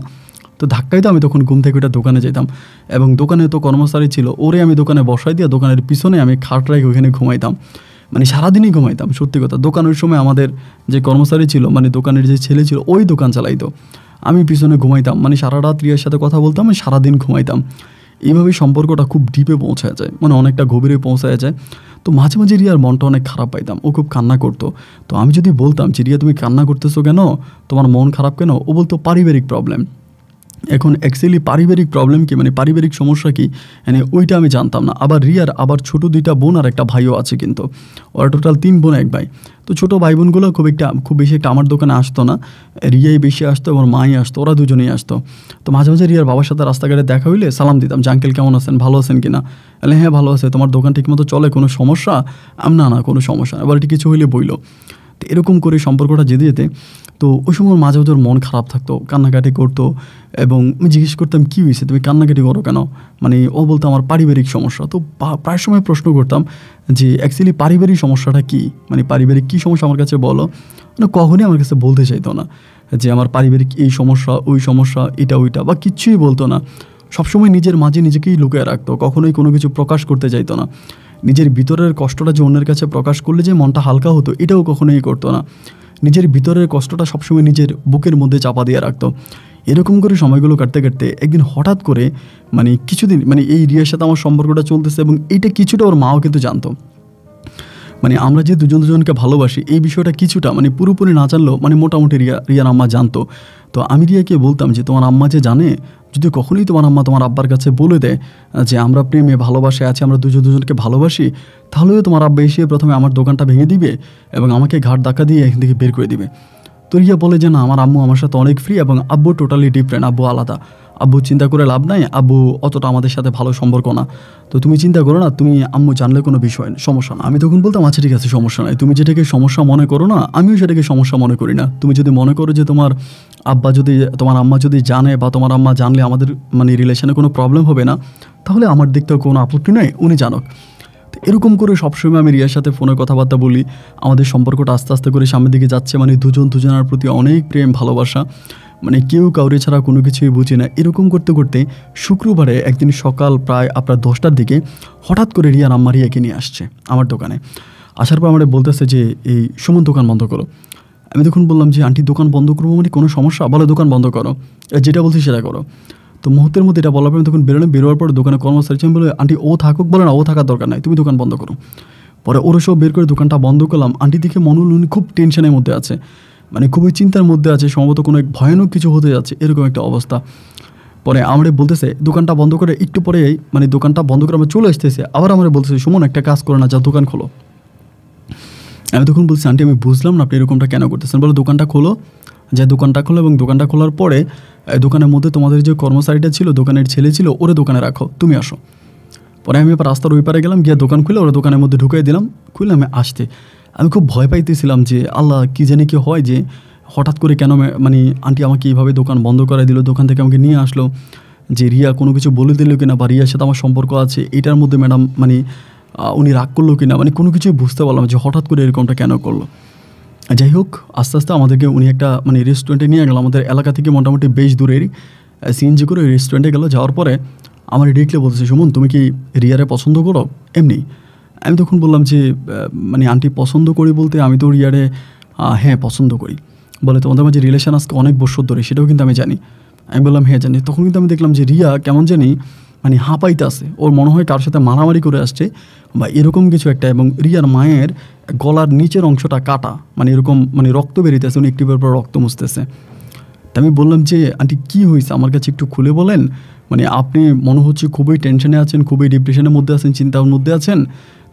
তো ধাক্কাই তো আমি তখন ঘুম থেকে ওটা দোকানে যেতাম এবং দোকানে তো কর্মচারী ছিল, ওরে আমি দোকানে বসাই দিয়ে দোকানের পিছনে আমি খাট রাখি ওইখানে ঘুমাইতাম। মানে সারাদিনই ঘুমাইতাম, সত্যি কথা। দোকানের সময় আমাদের যে কর্মচারী ছিল, মানে দোকানের যে ছেলে ছিল, ওই দোকান চালাইতো, আমি পিছনে ঘুমাইতাম। মানে সারা রাত রিয়ার সাথে কথা বলতাম, আমি সারাদিন ঘুমাইতাম। এইভাবেই সম্পর্কটা খুব ডিপে পৌঁছায় যায়, মানে অনেকটা গভীরে পৌঁছায় যায়। তো মাঝে মাঝে রিয়ার মনটা অনেক খারাপ পাইতাম, ও খুব কান্না করতো। তো আমি যদি বলতাম যে রিয়া তুমি কান্না করতেছো কেন, তোমার মন খারাপ কেন, ও বলতো পারিবারিক প্রবলেম। এখন অ্যাকচুয়ালি পারিবারিক প্রবলেম কি, মানে পারিবারিক সমস্যা কি, মানে ওইটা আমি জানতাম না। আবার রিয়ার আবার ছোটো 2টা বোন আর একটা ভাইও আছে, কিন্তু ওরা টোটাল 3 বোন 1 ভাই। তো ছোটো ভাই বোনগুলো খুব বেশি একটা আমার দোকানে আসতো না, রিয়াই বেশি আসতো এবং মাই আসতো, ওরা দুজনেই আসতো। তো মাঝে মাঝে রিয়ার বাবার সাথে রাস্তাঘাটে দেখা হইলে সালাম দিতাম যে আঙ্কেল কেমন আছেন, ভালো আছেন কিনা। বলে হ্যাঁ ভালো আছে, তোমার দোকান ঠিকমতো চলে, কোনো সমস্যা? না কোনো সমস্যা না, এবার কিছু হইলে বইলো। তো এরকম করে সম্পর্কটা যেতে যেতে তো ওই সময় মাঝে মাঝে ওর মন খারাপ থাকতো, কান্নাকাটি করতো এবং আমি জিজ্ঞেস করতাম কী হয়েছে, তুমি কান্নাকাটি করো কেন? মানে ও বলতো আমার পারিবারিক সমস্যা। তো প্রায় সময় প্রশ্ন করতাম যে অ্যাকচুয়ালি পারিবারিক সমস্যাটা কী, মানে পারিবারিক কী সমস্যা আমার কাছে বলো। মানে কখনই আমার কাছে বলতে চাইতো না যে আমার পারিবারিক এই সমস্যা, ওই সমস্যা, এটা ওইটা, বা কিচ্ছুই বলতো না। সবসময় নিজের মাঝে নিজেকেই লুকিয়ে রাখতো, কখনোই কোনো কিছু প্রকাশ করতে চাইতো না। নিজের ভিতরের কষ্টটা যে অন্যের কাছে প্রকাশ করলে যে মনটা হালকা হতো, এটাও কখনোই করতো না। নিজের ভিতরের কষ্টটা সবসময় নিজের বুকের মধ্যে চাপা দিয়ে রাখতো। এরকম করে সময়গুলো কাটতে কাটতে একদিন হঠাৎ করে, মানে কিছুদিন, মানে এই রিয়ার সাথে আমার সম্পর্কটা চলতেছে এবং এইটা কিছুটা ওর মাও কিন্তু জানতো। মানে আমরা যে দুজনকে ভালোবাসি এই বিষয়টা কিছুটা, মানে পুরোপুরি না জানলেও মানে মোটামুটি রিয়ার আম্মা জানতো। তো আমি রিয়াকে বলতাম যে তোমার আম্মা যে জানে, যদি কখনোই তোমার আম্মা তোমার আব্বার কাছে বলে দেয় যে আমরা প্রেমে ভালোবাসে আছি, আমরা দুজনকে ভালোবাসি, তাহলেও তোমার আব্বা এসে প্রথমে আমার দোকানটা ভেঙে দিবে এবং আমাকে ঘাট ধাক্কা দিয়ে এখান থেকে বের করে দিবে। তো রিয়া বলে যে না, আমার আম্মু আমার সাথে অনেক ফ্রি এবং আব্বু টোটালি ডিফারেন্ট, আব্বু আলাদা, আব্বু চিন্তা করে লাভ নাই, আব্বু অতটা আমাদের সাথে ভালো সম্পর্ক না, তো তুমি চিন্তা করো না, তুমি আম্মু জানলে কোনো বিষয় সমস্যা না। আমি তখন বলতাম আচ্ছা ঠিক আছে, সমস্যা নাই, তুমি যেটাকে সমস্যা মনে করো না, আমিও সেটাকে সমস্যা মনে করি না। তুমি যদি মনে করো যে তোমার আম্মা যদি জানে বা তোমার আম্মা জানলে আমাদের মানে রিলেশনে কোনো প্রবলেম হবে না, তাহলে আমার দিক থেকে কোনো আপত্তি নেই, উনি জানুক। তো এরকম করে সবসময় আমি রিয়ার সাথে ফোনে কথাবার্তা বলি, আমাদের সম্পর্কটা আস্তে আস্তে করে সামনের দিকে যাচ্ছে, মানে দুজনের প্রতি অনেক প্রেম ভালোবাসা, মানে কেউ কাউরে ছাড়া কোনো কিছুই বুঝি না। এরকম করতে করতে শুক্রবারে একদিন সকাল প্রায় আপনার 10টার দিকে হঠাৎ করে রিয়ার আম্মা রিয়াকে নিয়ে আসছে আমার দোকানে। আসার পর আমার বলতেছে যে এই সুমন দোকান বন্ধ করো। আমি তখন বললাম যে আন্টি দোকান বন্ধ করবো মানে কোনো সমস্যা? বলে দোকান বন্ধ করো, যেটা বলছি সেটা করো। তো মুহূর্তের মধ্যে এটা বলার পর আমি তখন বেরোয়ার পর দোকানে কর্মচারী আমি বলে আন্টি ও থাকুক, বলে না ও থাকার দরকার নাই, তুমি দোকান বন্ধ করো। পরে ওরা সব বের করে দোকানটা বন্ধ করলাম। আন্টি দেখে মনে হল উনি খুব টেনশনের মধ্যে আছে, মানে খুবই চিন্তার মধ্যে আছে, সম্ভবত কোনো এক ভয়ানক কিছু হতে যাচ্ছে, এরকম একটা অবস্থা। পরে আমরা বলতেছে দোকানটা বন্ধ করে একটু পরে, মানে দোকানটা বন্ধ করে আমরা চলে আসতেছে, আবার আমরা বলতেছে সুমন একটা কাজ করে না, যা দোকান খোলো। আমি তখন বলছি আন্টি আমি বুঝলাম না আপনি এরকমটা কেন করতেছেন, বলে দোকানটা খোলো, যে দোকানটা খোলো এবং দোকানটা খোলার পরে দোকানের মধ্যে তোমাদের যে কর্মচারীটা ছিল, দোকানের ছেলে ছিল, ওরা দোকানে রাখো, তুমি আসো। পরে আমি এবার রাস্তার ওই পারে গেলাম, গিয়ে দোকান খুলে ওরা দোকানের মধ্যে ঢুকিয়ে দিলাম। খুলে আমি আসতে আমি খুব ভয় পাইতেছিলাম যে আল্লাহ কী জানি কি হয়, যে হঠাৎ করে কেন মানে আন্টি আমাকে এইভাবে দোকান বন্ধ করে দিল, দোকান থেকে আমাকে নিয়ে আসলো, যে রিয়া কোনো কিছু বলে দিল কিনা বা রিয়ার সাথে আমার সম্পর্ক আছে এটার মধ্যে ম্যাডাম মানে উনি রাগ করলো কিনা, মানে কোনো কিছুই বুঝতে পারলাম যে হঠাৎ করে এরকমটা কেন করলো। যাই হোক আস্তে আস্তে আমাদেরকে উনি একটা মানে রেস্টুরেন্টে নিয়ে গেল, আমাদের এলাকা থেকে মোটামুটি বেশ দূরেরই, সিএনজি করে ওই রেস্টুরেন্টে গেলো। যাওয়ার পরে আমার দেখলে বলতেছে সুমন তুমি কি রিয়ারে পছন্দ করো? এমনি আমি তখন বললাম যে মানে আন্টি পছন্দ করি বলতে আমি তো রিয়ারে হ্যাঁ পছন্দ করি। বলে তোমাদের মাঝে রিলেশন আজকে অনেক বছর ধরে, সেটাও কিন্তু আমি জানি। আমি বললাম হ্যাঁ জানি। তখন কিন্তু আমি দেখলাম যে রিয়া কেমন জানি মানে হাঁপাইতে আছে, ওর মনে হয় কারোর সাথে মারামারি করে আসছে বা এরকম কিছু একটা, এবং রিয়ার মায়ের গলার নিচের অংশটা কাটা, মানে এরকম মানে রক্ত বেরিয়েছে, উনি একটু পর রক্ত মুছতেছে। তা আমি বললাম যে আন্টি কী হয়েছে আমার কাছে একটু খুলে বলেন, মানে আপনি মনে হচ্ছে খুবই টেনশনে আছেন, খুবই ডিপ্রেশনের মধ্যে আছেন, চিন্তার মধ্যে আছেন,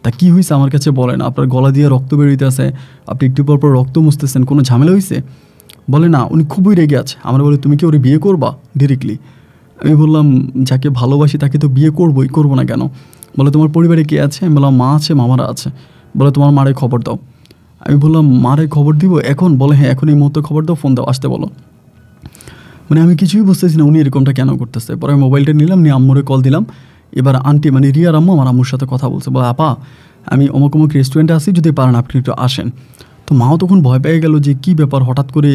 তা কী হয়েছে আমার কাছে বলেন, আপনার গলা দিয়ে রক্ত বেরোইতে আছে, আপনি একটু পর রক্ত মুছতেছেন, কোনো ঝামেলা হয়েছে? বলে না উনি খুবই রেগে আছে। আমরা বলি তুমি কি ওরে বিয়ে করবা ডিরেক্টলি? আমি বললাম যাকে ভালোবাসি তাকে তো বিয়ে করবোই, করবো না কেন? বলে তোমার পরিবারে কে আছে? আমি বললাম মা আছে, মামারা আছে। বলে তোমার মারে খবর দাও। আমি বললাম মারে খবর দিব এখন? বলে হ্যাঁ এখন এই মুহূর্তে খবর দাও, ফোন দাও, আসতে বলো। মানে আমি কিছুই বুঝতেছি না উনি এরকমটা কেন করতেছে। পরে আমি মোবাইলটা নিলাম, নিয়ে আম্মুরে কল দিলাম। এবার আন্টি মানে রিয়ার আম্মু আমার আম্মুর সাথে কথা বলছে, বলে আপা আমি অমুক অমুক রেস্টুরেন্টে আসি, যদি পারেন আপনি একটু আসেন। তো মাও তখন ভয় পেয়ে গেল যে কী ব্যাপার, হঠাৎ করে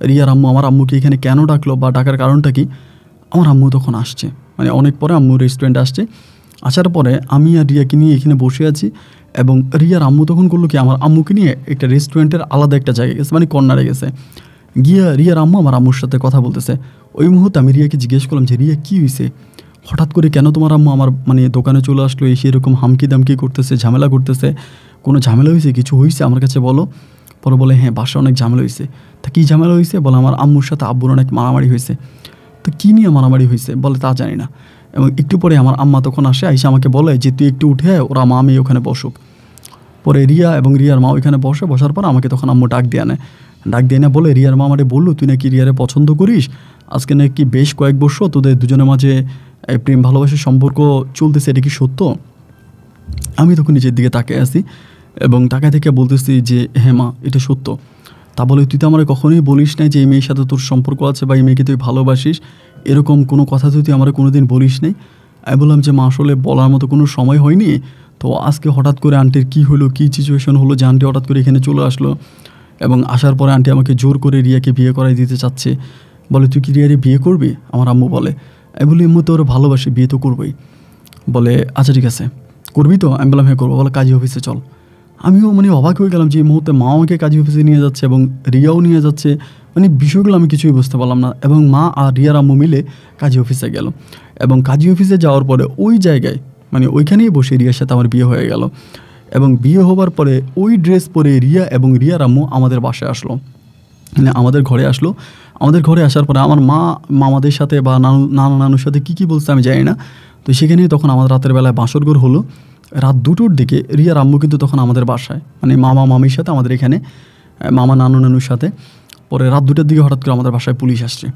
রিয়ার আম্মু আমার আম্মুকে এখানে কেন ডাকলো বা ডাকার কারণটা কি। আমার আম্মু তখন আসছে, মানে অনেক পরে আম্মু রেস্টুরেন্টে আসছে। আসার পরে আমি আর রিয়াকে নিয়ে এখানে বসে আছি, এবং রিয়ার আম্মু তখন করলো কি আমার আম্মুকে নিয়ে একটা রেস্টুরেন্টের আলাদা একটা জায়গায় গেছে, মানে কর্নারে গেছে। গিয়া রিয়ার আম্মু আমার আম্মুর সাথে কথা বলতেছে। ওই মুহূর্তে আমি রিয়াকে জিজ্ঞেস করলাম যে রিয়া কী হয়েছে, হঠাৎ করে কেন তোমার আম্মু আমার মানে দোকানে চলে আসলো, এসে এরকম হামকি দামকি করতেছে, ঝামেলা করতেছে, কোনো ঝামেলা হয়েছে, কিছু হয়েছে আমার কাছে বলো। পরে বলে হ্যাঁ বাসায় অনেক ঝামেলা হয়েছে। তা কী ঝামেলা হয়েছে? বলে আমার আম্মুর সাথে আব্বুর অনেক মারামারি হয়েছে। তো কী নিয়ে মারামারি হয়েছে? বলে তা জানি না। এবং একটু পরে আমার আম্মা তখন আসে, আইসা আমাকে বলে যে তুই একটু উঠে ওরা মা মেয়ে ওখানে বসুক। পরে রিয়া এবং রিয়ার মা ওইখানে বসার পর আমাকে তখন আম্মু ডাক দিয়ে না বলে রিয়ার মা আমারে বললো তুই নাকি রিয়ারে পছন্দ করিস, আজকে নাকি বেশ কয়েক বছর তোদের দুজনের মাঝে প্রেম ভালোবাসার সম্পর্ক চলতেছে, এটা কি সত্য? আমি তখন নিজের দিকে তাকিয়ে আসি এবং তাকায় থেকে বলতেছি যে হ্যাঁ মা এটা সত্য। তা বলে তুই তো আমার কখনোই বলিস নাই যে এই মেয়ের সাথে তোর সম্পর্ক আছে বা এই মেয়েকে তুই ভালোবাসিস, এরকম কোনো কথা তুই আমার কোনো দিন বলিস নাই। আমি বললাম যে মা আসলে বলার মতো কোনো সময় হয়নি, তো আজকে হঠাৎ করে আন্টির কী হলো, কী সিচুয়েশন হলো যে আন্টি হঠাৎ করে এখানে চলে আসলো, এবং আসার পরে আন্টি আমাকে জোর করে রিয়াকে বিয়ে করাই দিতে চাচ্ছে। বলে তুই কি রিয়ারে বিয়ে করবি? আমার আম্মু বলে। আমি বলি এমনি তো ওরা ভালোবাসি, বিয়ে তো করবোই। বলে আচ্ছা ঠিক আছে করবি তো? আমি বললাম হ্যাঁ করবো। বলে কাজী অফিসে চল। আমিও মানে অবাক হয়ে গেলাম যে এই মুহূর্তে মা আমাকে কাজী অফিসে নিয়ে যাচ্ছে এবং রিয়াও নিয়ে যাচ্ছে, মানে বিষয়গুলো আমি কিছুই বুঝতে পারলাম না। এবং মা আর রিয়ার আম্মু মিলে কাজী অফিসে গেল, এবং কাজী অফিসে যাওয়ার পরে ওই জায়গায় মানে ওইখানেই বসে রিয়ার সাথে আমার বিয়ে হয়ে গেল। এবং বিয়ে হওয়ার পরে ওই ড্রেস পরে রিয়া এবং রিয়ার আম্মু আমাদের বাসায় আসলো, মানে আমাদের ঘরে আসলো। আমাদের ঘরে আসার পরে আমার মা মামাদের সাথে বা নানুর সাথে কী বলছে আমি জানি না। তো সেখানে তখন আমাদের রাতের বেলায় বাসরঘর হলো। রাত 2টোর দিকে রিয়ার আম্মু কিন্তু তখন আমাদের বাসায়, মানে মামা মামির সাথে আমাদের এখানে, মামা নানুর সাথে। পরে রাত 2টার দিকে হঠাৎ করে আমাদের বাসায় পুলিশ আসছে।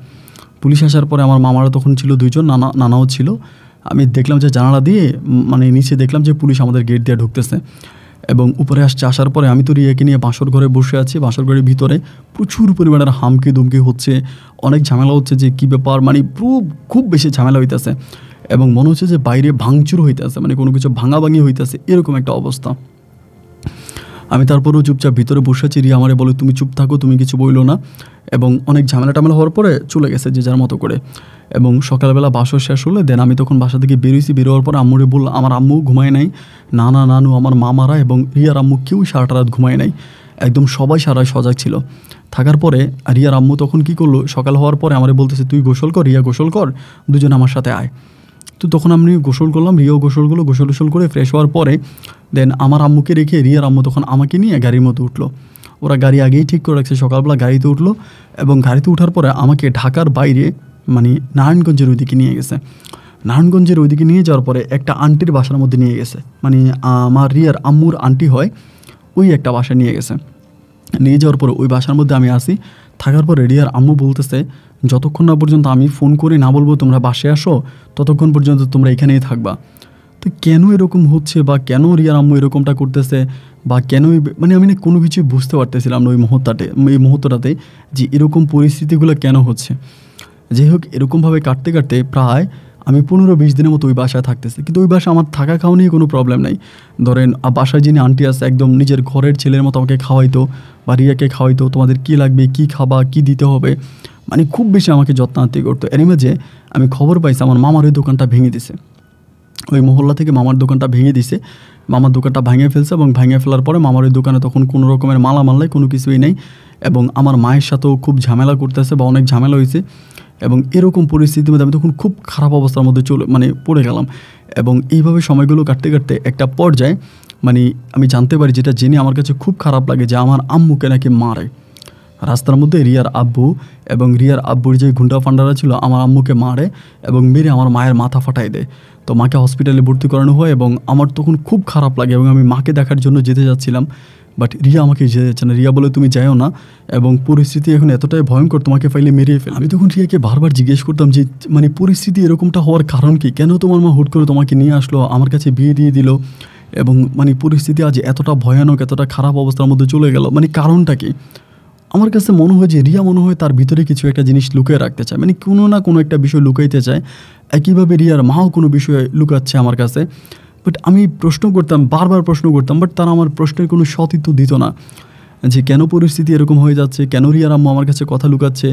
পুলিশ আসার পরে আমার মামারা তখন ছিল 2জন, নানাও ছিল। আমি দেখলাম যে জানালা দিয়ে মানে নিচে দেখলাম যে পুলিশ আমাদের গেট দিয়ে ঢুকতেছে এবং উপরে আসছে। আসার পরে আমি তো রিয়াকে নিয়ে বাসর ঘরে বসে আছি। বাসর ঘরের ভিতরে প্রচুর পরিমাণের হামকি দুমকি হচ্ছে, অনেক ঝামেলা হচ্ছে যে কী ব্যাপার, মানে খুব বেশি ঝামেলা হইতেছে এবং মনে হচ্ছে যে বাইরে ভাঙচুর হইতেছে, মানে কোনো কিছু ভাঙাভাঙি হইতেছে, এরকম একটা অবস্থা। আমি তারপরেও চুপচাপ ভিতরে বসে আছি। রিয়া আমারে বলে তুমি চুপ থাকো, তুমি কিছু বইলো না। এবং অনেক ঝামেলা টামেলা হওয়ার পরে চলে গেছে যে যার মতো করে। এবং সকালবেলা বাসর শেষ হলে দেন আমি তখন বাসা থেকে বেরোয়ার পর আম্মুরে বললাম, আমার আম্মু ঘুমায় নাই, নানু, আমার মামারা এবং রিয়ার আম্মু কেউ সারাটা রাত ঘুমায় নাই, একদম সবাই সারায় সজাগ ছিল। থাকার পরে রিয়ার আম্মু তখন কি করলো, সকাল হওয়ার পরে আমারে বলতেছে তুই গোসল কর, রিয়া গোসল কর, দুজন আমার সাথে আয়। তো তখন আমি গোসল করলাম, রিয়াও গোসল করলো। গোসল করে ফ্রেশ হওয়ার পরে দেন আমার আম্মুকে রেখে রিয়ার আম্মু তখন আমাকে নিয়ে গাড়ির মতো উঠলো। ওরা গাড়ি আগেই ঠিক করে রাখছে, সকালবেলা গাড়িতে উঠলো এবং গাড়িতে ওঠার পরে আমাকে ঢাকার বাইরে মানে নারায়ণগঞ্জের ওইদিকে নিয়ে গেছে। নারায়ণগঞ্জের ওইদিকে নিয়ে যাওয়ার পরে একটা আন্টির বাসার মধ্যে নিয়ে গেছে, মানে আমার রিয়ার আম্মুর আন্টি হয়, ওই একটা বাসা নিয়ে গেছে। নিয়ে যাওয়ার পরে ওই বাসার মধ্যে আমি আসি। থাকার পরে রিয়ার আম্মু বলতেছে যতক্ষণ না পর্যন্ত আমি ফোন করে না বলবো তোমরা বাসায় আসো, ততক্ষণ পর্যন্ত তোমরা এখানেই থাকবা। তো কেন এরকম হচ্ছে বা কেন রিয়ার আম্মু এরকমটা করতেছে বা কেন, মানে আমি না কোনো কিছুই বুঝতে পারতেছিলাম না এই মুহূর্তটাতে যে এরকম পরিস্থিতিগুলো কেন হচ্ছে। যাই হোক, এরকমভাবে কাটতে কাটতে প্রায় আমি 15-20 দিনের মতো ওই বাসায় থাকতেছি। কিন্তু ওই বাসায় আমার থাকা খাওয়া নিয়ে কোনো প্রবলেম নাই। ধরেন বাসায় যিনি আন্টি আছে একদম নিজের ঘরের ছেলের মতো আমাকে খাওয়াইতো বা রিয়াকে খাওয়াইতো, তোমাদের কী লাগবে, কী খাবা, কী দিতে হবে, মানে খুব বেশি আমাকে যত্নার্থী করতো। এর মাঝে আমি খবর পাইছি আমার মামার ওই দোকানটা ভেঙে দিছে। ওই মহল্লা থেকে মামার দোকানটা ভেঙে দিছে, মামার দোকানটা ভেঙে ফেলছে এবং ভেঙে ফেলার পরে মামার ওই দোকানে তখন কোনো রকমের মালামাল নাই, কোনো কিছুই নেই এবং আমার মায়ের সাথেও খুব ঝামেলা করতেছে বা অনেক ঝামেলা হয়েছে। এবং এরকম পরিস্থিতির মধ্যে আমি তখন খুব খারাপ অবস্থার মধ্যে পড়ে গেলাম। এবং এইভাবে সময়গুলো কাটতে কাটতে একটা পর্যায়ে মানে আমি জানতে পারি, যেটা জেনে আমার কাছে খুব খারাপ লাগে, যে আমার আম্মুকে নাকি মারে রাস্তার মধ্যে। রিয়ার আব্বু এবং রিয়ার আব্বুর যে গুন্ডা ফান্ডারা ছিল আমার আম্মুকে মারে এবং মেরে আমার মায়ের মাথা ফাটাই দেয়। তো মাকে হসপিটালে ভর্তি করানো হয় এবং আমার তখন খুব খারাপ লাগে এবং আমি মাকে দেখার জন্য যেতে যাচ্ছিলাম, বাট রিয়া আমাকে যেতে যাচ্ছে না। রিয়া বলে তুমি যাও না এবং পরিস্থিতি এখন এতটাই ভয়ঙ্কর, তোমাকে ফাইলে মেরিয়ে ফেল। আমি তখন রিয়াকে বারবার জিজ্ঞেস করতাম যে মানে পরিস্থিতি এরকমটা হওয়ার কারণ কি, কেন তোমার মা হুট করে তোমাকে নিয়ে আসলো, আমার কাছে বিয়ে দিয়ে দিল এবং মানে পরিস্থিতি আজ এতটা ভয়ানক, এতটা খারাপ অবস্থার মধ্যে চলে গেল, মানে কারণটা কি? আমার কাছে মনে হয় যে রিয়া মনে হয় তার ভিতরে কিছু একটা জিনিস লুকিয়ে রাখতে চায়, মানে কোনো না কোনো একটা বিষয় লুকাইতে চায়। একইভাবে রিয়ার মাও কোনো বিষয় লুকাচ্ছে আমার কাছে। বাট আমি বারবার প্রশ্ন করতাম, বাট তারা আমার প্রশ্নের কোনো সতীর্থ দিত না, যে কেন পরিস্থিতি এরকম হয়ে যাচ্ছে, কেন রিয়ার আম্মু আমার কাছে কথা লুকাচ্ছে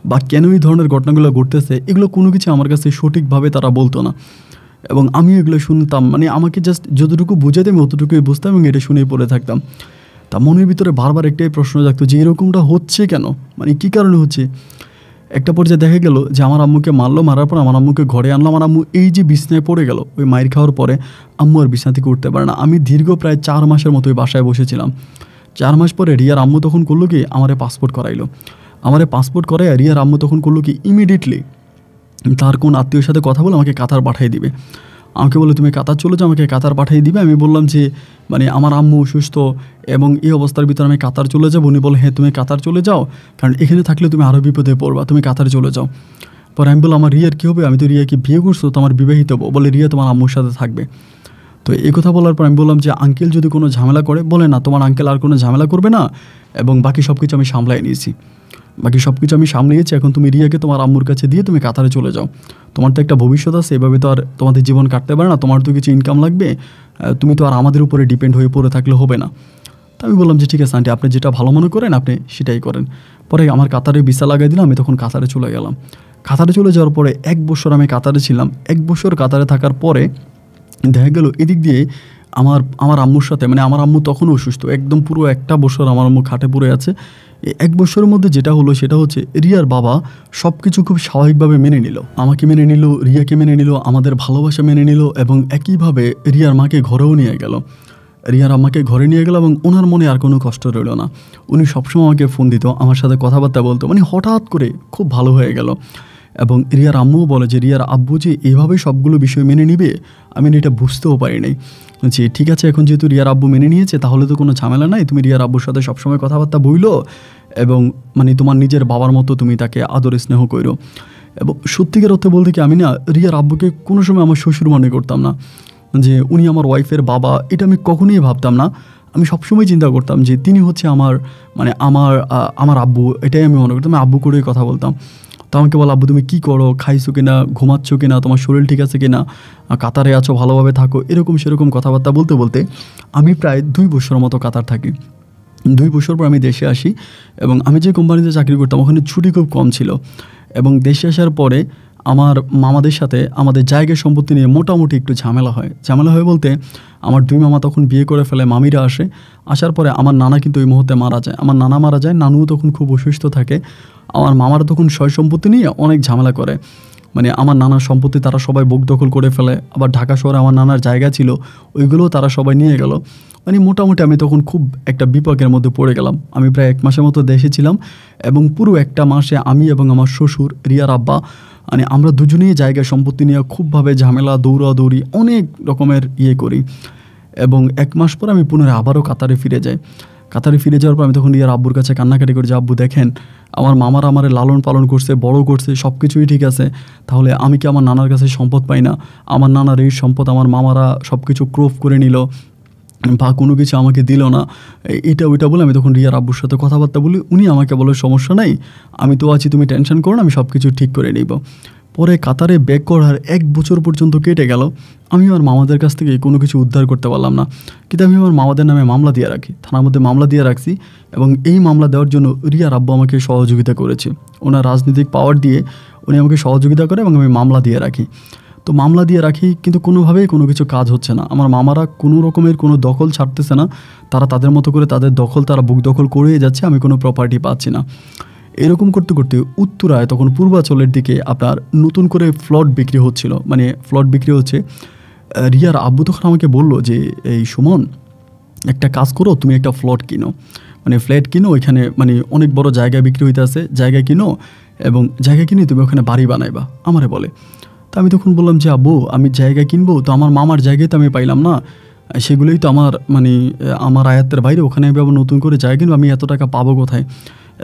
বা কেন এই ধরনের ঘটনাগুলো ঘটতেছে, এগুলো কোনো কিছু আমার কাছে সঠিকভাবে তারা বলতো না। এবং আমি এগুলো শুনতাম, মানে আমাকে জাস্ট যতটুকু বুঝাতে আমি অতটুকুই বুঝতাম এবং এটা শুনেই পড়ে থাকতাম। তা মনের ভিতরে বারবার একটাই প্রশ্ন জাগতো যে এরকমটা হচ্ছে কেন, মানে কী কারণে হচ্ছে। একটা পর্যায়ে দেখা গেল যে আমার আম্মুকে মারার পর আমার আম্মুকে ঘরে আনলাম। আমার আম্মু এই যে বিছনায় পড়ে গেল, ওই মায়ের খাওয়ার পরে আম্মু আর বিছনা থেকে উঠতে পারে না। আমি দীর্ঘ প্রায় 4 মাসের মতো ওই বাসায় বসেছিলাম। 4 মাস পরে রিয়ার আম্মু তখন করলো কি, আমারে পাসপোর্ট করাইলো। করাই রিয়ার আম্মু তখন করলো কি, ইমিডিয়েটলি তার কোন আত্মীয়র সাথে কথা বলে আমাকে কাতার পাঠিয়ে দিবে। আমাকে বলে তুমি কাতার চলে যাও, আমাকে কাতার পাঠিয়ে দিবে। আমি বললাম যে মানে আমার আম্মু অসুস্থ এবং এই অবস্থার ভিতরে আমি কাতার চলে যাবো। উনি বলে হ্যাঁ তুমি কাতার চলে যাও, কারণ এখানে থাকলে তুমি আরও বিপদে পড়বা, তুমি কাতার চলে যাও। পরে আমি বললাম আমার রিয়ার কী হবে, আমি তো রিয়াকে বিয়ে করছো, তো আমার বিবাহিত বলে রিয়া তোমার আম্মুর সাথে থাকবে। তো এই কথা বলার পর আমি বললাম যে আঙ্কেল যদি কোনো ঝামেলা করে, বলে না তোমার আঙ্কেল আর কোনো ঝামেলা করবে না এবং বাকি সব কিছু আমি সামলাইয়েছি। এখন তুমি রিয়াকে তোমার আম্মুর কাছে দিয়ে তুমি কাতারে চলে যাও, তোমার তো একটা ভবিষ্যৎ আছে, এভাবে তো আর তোমাদের জীবন কাটতে পারে না, তোমার তো কিছু ইনকাম লাগবে, তুমি তো আর আমাদের উপরে ডিপেন্ড হয়ে পড়ে থাকলে হবে না। তো আমি বললাম যে ঠিক আছে আন্টি, আপনি যেটা ভালো মনে করেন আপনি সেটাই করেন। পরে আমার কাতারে ভিসা লাগাই দিলাম, আমি তখন কাতারে চলে গেলাম। কাতারে চলে যাওয়ার পরে 1 বছর আমি কাতারে ছিলাম। 1 বছর কাতারে থাকার পরে দেখা গেল এদিক দিয়ে আমার আম্মুর সাথে, মানে আমার আম্মু তখনও অসুস্থ, একদম পুরো 1 বছর আমার আম্মু খাটে পড়ে আছে। এই 1 বছরের মধ্যে যেটা হলো সেটা হচ্ছে রিয়ার বাবা সব কিছু খুব স্বাভাবিকভাবে মেনে নিল, আমাকে মেনে নিল, রিয়াকে মেনে নিল, আমাদের ভালোবাসা মেনে নিল এবং একইভাবে রিয়ার মাকে ঘরেও নিয়ে গেল। রিয়ার আম্মাকে ঘরে নিয়ে গেল এবং ওনার মনে আর কোনো কষ্ট রইল না। উনি সবসময় আমাকে ফোন দিত, আমার সাথে কথাবার্তা বলতো, মানে হঠাৎ করে খুব ভালো হয়ে গেল। এবং রিয়ার আম্মুও বলে যে রিয়ার আব্বু যে এভাবেই সবগুলো বিষয় মেনে নিবে আমি এটা বুঝতেও পারি নাই। যে ঠিক আছে, এখন যেহেতু রিয়ার আব্বু মেনে নিয়েছে তাহলে তো কোনো ঝামেলা নাই, তুমি রিয়ার আব্বুর সাথে সবসময় কথাবার্তা বইলো এবং মানে তোমার নিজের বাবার মতো তুমি তাকে আদর স্নেহ করো। এবং সত্যিকার অর্থে বলতে কি আমি না রিয়ার আব্বুকে কোনো সময় আমার শ্বশুর মনে করতাম না, যে উনি আমার ওয়াইফের বাবা, এটা আমি কখনোই ভাবতাম না। আমি সবসময় চিন্তা করতাম যে তিনি হচ্ছে আমার মানে আমার আব্বু, এটাই আমি মনে করতাম। আমি আব্বু করেই কথা বলতাম। তো আমাকে বলো, আব্বু তুমি কী করো, খাইছো কিনা, ঘুমাচ্ছ কিনা, তোমার শরীর ঠিক আছে কিনা, কাতারে আছো, ভালোভাবে থাকো, এরকম সেরকম কথাবার্তা বলতে বলতে আমি প্রায় 2 বছর মতো কাতার থাকি। 2 বছর পর আমি দেশে আসি এবং আমি যে কোম্পানিতে চাকরি করতাম ওখানে ছুটি খুব কম ছিল। এবং দেশে আসার পরে আমার মামাদের সাথে আমাদের জায়গা সম্পত্তি নিয়ে মোটামুটি একটু ঝামেলা হয় বলতে আমার 2 মামা তখন বিয়ে করে ফেলে, মামিরা আসার পরে আমার নানা কিন্তু ওই মুহূর্তে মারা যায়। আমার নানা মারা যায়, নানুও তখন খুব অসুস্থ থাকে। আমার মামারা তখন সয় সম্পত্তি নিয়ে অনেক ঝামেলা করে, মানে আমার নানার সম্পত্তি তারা সবাই বুক দখল করে ফেলে। আবার ঢাকা শহরে আমার নানার জায়গা ছিল, ওইগুলোও তারা সবাই নিয়ে গেল। মানে মোটামুটি আমি তখন খুব একটা বিপাকের মধ্যে পড়ে গেলাম। আমি প্রায় 1 মাসের মতো দেশে ছিলাম এবং পুরো 1টা মাসে আমি এবং আমার শ্বশুর রিয়ার আব্বা মানে আমরা দুজনেই জায়গা সম্পত্তি নিয়ে খুবভাবে ঝামেলা, দৌড়াদৌড়ি, অনেক রকমের করি। এবং 1 মাস পর আমি পুনরায় আবারও কাতারে ফিরে যাই। কাতারে ফিরে যাওয়ার পর আমি তখন রিয়ার আব্বুর কাছে কান্নাকাটি করি যে আব্বু দেখেন আমার মামারা আমারে লালন পালন করছে, বড় করছে, সব কিছুই ঠিক আছে, তাহলে আমি কি আমার নানার কাছে সম্পদ পাই না? আমার নানার এই সম্পদ আমার মামারা সব কিছু ক্রোভ করে নিল বা কোনো কিছু আমাকে দিল না, এটা ওইটা বলে আমি তখন রিয়ার আব্বুর সাথে কথাবার্তা বলি। উনি আমাকে বলে সমস্যা নাই, আমি তো আছি, তুমি টেনশন করো না, আমি সব কিছু ঠিক করে নিব। পরে কাতারে ব্যাক করার 1 বছর পর্যন্ত কেটে গেল, আমি আমার মামাদের কাছ থেকে কোনো কিছু উদ্ধার করতে পারলাম না। কিন্তু আমি আমার মামাদের নামে মামলা দিয়ে রাখি, থানার মধ্যে মামলা দিয়ে রাখছি। এবং এই মামলা দেওয়ার জন্য রিয়ার আব্বু আমাকে সহযোগিতা করেছে, ওনার রাজনৈতিক পাওয়ার দিয়ে উনি আমাকে সহযোগিতা করে এবং আমি মামলা দিয়ে রাখি। তো মামলা দিয়ে রাখি কিন্তু কোনোভাবেই কোনো কিছু কাজ হচ্ছে না। আমার মামারা কোনো রকমের কোনো দখল ছাড়তেছে না, তারা তাদের মতো করে তাদের দখল তারা বুক দখল করেই যাচ্ছে, আমি কোনো প্রপার্টি পাচ্ছি না। এরকম করতে করতে উত্তরায় তখন পূর্বাচলের দিকে আপনার নতুন করে ফ্লট বিক্রি হচ্ছিল, মানে ফ্লট বিক্রি হচ্ছে। রিয়ার আব্বু তখন আমাকে বললো যে এই সুমন, একটা কাজ করো, তুমি একটা ফ্লট কিনো, মানে ফ্ল্যাট কিনো, ওইখানে মানে অনেক বড় জায়গা বিক্রি হইতে আছে, জায়গা কিনো এবং জায়গা কিনে তুমি ওখানে বাড়ি বানাইবা, আমারে বলে। তো আমি তখন বললাম যে আব্বু আমি জায়গা কিনবো, তো আমার মামার জায়গায় তো আমি পাইলাম না, সেগুলোই তো আমার মানে আমার আয়ত্তের বাইরে, ওখানে আমি আবার নতুন করে জায়গা কিনবো, আমি এত টাকা পাবো কোথায়?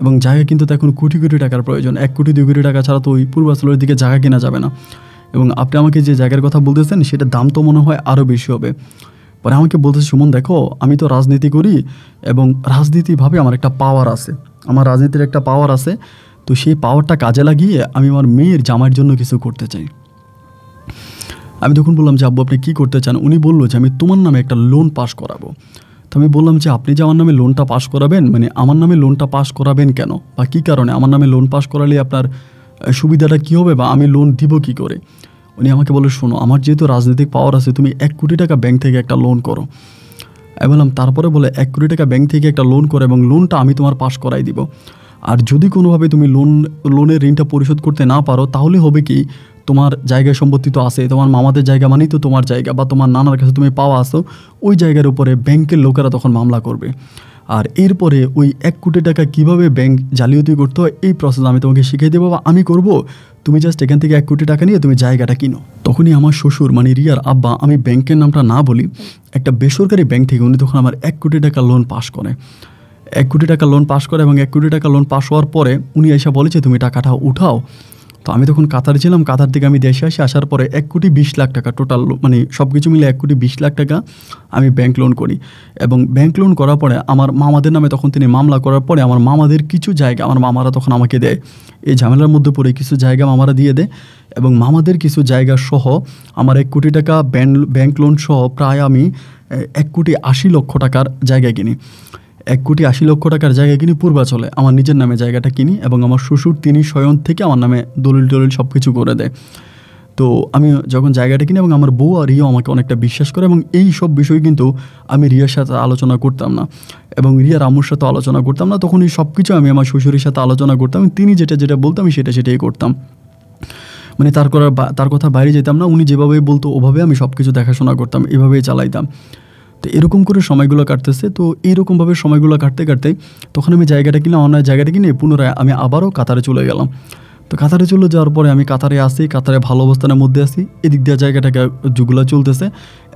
এবং জায়গা কিন্তু তো এখন কোটি কোটি টাকার প্রয়োজন, 1 কোটি 2 কোটি টাকা ছাড়া তো ওই পূর্বাচলের দিকে জায়গা কেনা যাবে না। এবং আপনি আমাকে যে জায়গার কথা বলতেছেন সেটার দাম তো মনে হয় আরও বেশি হবে। পরে আমাকে বলতেছে সুমন দেখো, আমি তো রাজনীতি করি এবং রাজনীতিভাবে আমার একটা পাওয়ার আছে, আমার রাজনীতির একটা পাওয়ার আছে, তো সেই পাওয়ারটা কাজে লাগিয়ে আমি আমার মেয়ের জামাইয়ের জন্য কিছু করতে চাই। আমি তখন বললাম যে আব্বু আপনি কী করতে চান? উনি বললো যে আমি তোমার নামে একটা লোন পাস করাবো। তো আমি বললাম যে আপনি যে আমার নামে লোনটা পাস করাবেন, মানে আমার নামে লোনটা পাস করাবেন কেন বা কী কারণে? আমার নামে লোন পাস করালে আপনার সুবিধাটা কী হবে বা আমি লোন দিব কী করে? উনি আমাকে বলে শোনো, আমার যেহেতু রাজনৈতিক পাওয়ার আছে, তুমি 1 কোটি টাকা ব্যাংক থেকে একটা লোন করো। আমি বললাম তারপরে বলে 1 কোটি টাকা ব্যাংক থেকে একটা লোন করো এবং লোনটা আমি তোমার পাস করাই দিব। আর যদি কোনোভাবে তুমি লোনের ঋণটা পরিশোধ করতে না পারো তাহলে হবে কি, তোমার জায়গা সম্পত্তি তো আছে, তোমার মামাদের জায়গা মানেই তো তোমার জায়গা, বা তোমার নানার কাছে তুমি পাওয়া আসো, ওই জায়গার উপরে ব্যাংকের লোকেরা তখন মামলা করবে। আর এরপরে ওই 1 কোটি টাকা কীভাবে ব্যাংক জালিয়াতি করতে হয় এই প্রসেস আমি তোমাকে শিখিয়ে দেবো বা আমি করব, তুমি জাস্ট এখান থেকে 1 কোটি টাকা নিয়ে তুমি জায়গাটা কিনো। তখনই আমার শ্বশুর মানে রিয়ার আব্বা, আমি ব্যাংকের নামটা না বলি, একটা বেসরকারি ব্যাংক থেকে উনি তখন আমার 1 কোটি টাকা লোন পাস করে। 1 কোটি টাকা লোন পাস করে এবং 1 কোটি টাকা লোন পাস হওয়ার পরে উনি এসে বলেছে তুমি টাকাটা উঠাও। তো আমি তখন কাতারে ছিলাম, কাতার থেকে আমি দেশে আসার পরে 1 কোটি 20 লাখ টাকা টোটাল, মানে সব কিছু মিলে 1 কোটি 20 লাখ টাকা আমি ব্যাংক লোন করি। এবং ব্যাংক লোন করার পরে আমার মামাদের নামে তখন তিনি মামলা করার পরে আমার মামাদের কিছু জায়গা আমার মামারা তখন আমাকে দেয়, এই ঝামেলার মধ্যে পড়ে কিছু জায়গা মামারা দিয়ে দেয় এবং মামাদের কিছু জায়গা সহ আমার 1 কোটি টাকা ব্যাংক লোন সহ প্রায় আমি 1 কোটি 80 লক্ষ টাকার জায়গা কিনি। 1 কোটি 80 লক্ষ টাকার জায়গা কিনি পূর্বাচলে, আমার নিজের নামে জায়গাটা কিনি এবং আমার শ্বশুর তিনি স্বয়ং থেকে আমার নামে দলিল সব কিছু করে দেয়। তো আমি যখন জায়গাটা কিনি এবং আমার বউ আর রিয়া আমাকে অনেকটা বিশ্বাস করে এবং এই সব বিষয় কিন্তু আমি রিয়ার সাথে আলোচনা করতাম না এবং রিয়ার আম্মুর সাথে আলোচনা করতাম না, তখন এই সব কিছু আমি আমার শ্বশুরের সাথে আলোচনা করতাম, তিনি যেটা বলতাম আমি সেটাই করতাম, মানে তার কথা বাইরে যেতাম না, উনি যেভাবে বলতো ওভাবে আমি সব কিছু দেখাশোনা করতাম, এভাবেই চালাইতাম। তো এরকম করে সময়গুলো কাটতেছে। তো এইরকমভাবে সময়গুলো কাটতে কাটতে তখন আমি জায়গাটা কিনে অন্য জায়গাটা কিনে পুনরায় আমি আবারও কাতারে চলে গেলাম। তো কাতারে চলে যাওয়ার পরে আমি কাতারে আসি, কাতারে ভালো অবস্থানের মধ্যে আছি। এদিক দিয়ে জায়গাটাকে যুগুলা চলতেছে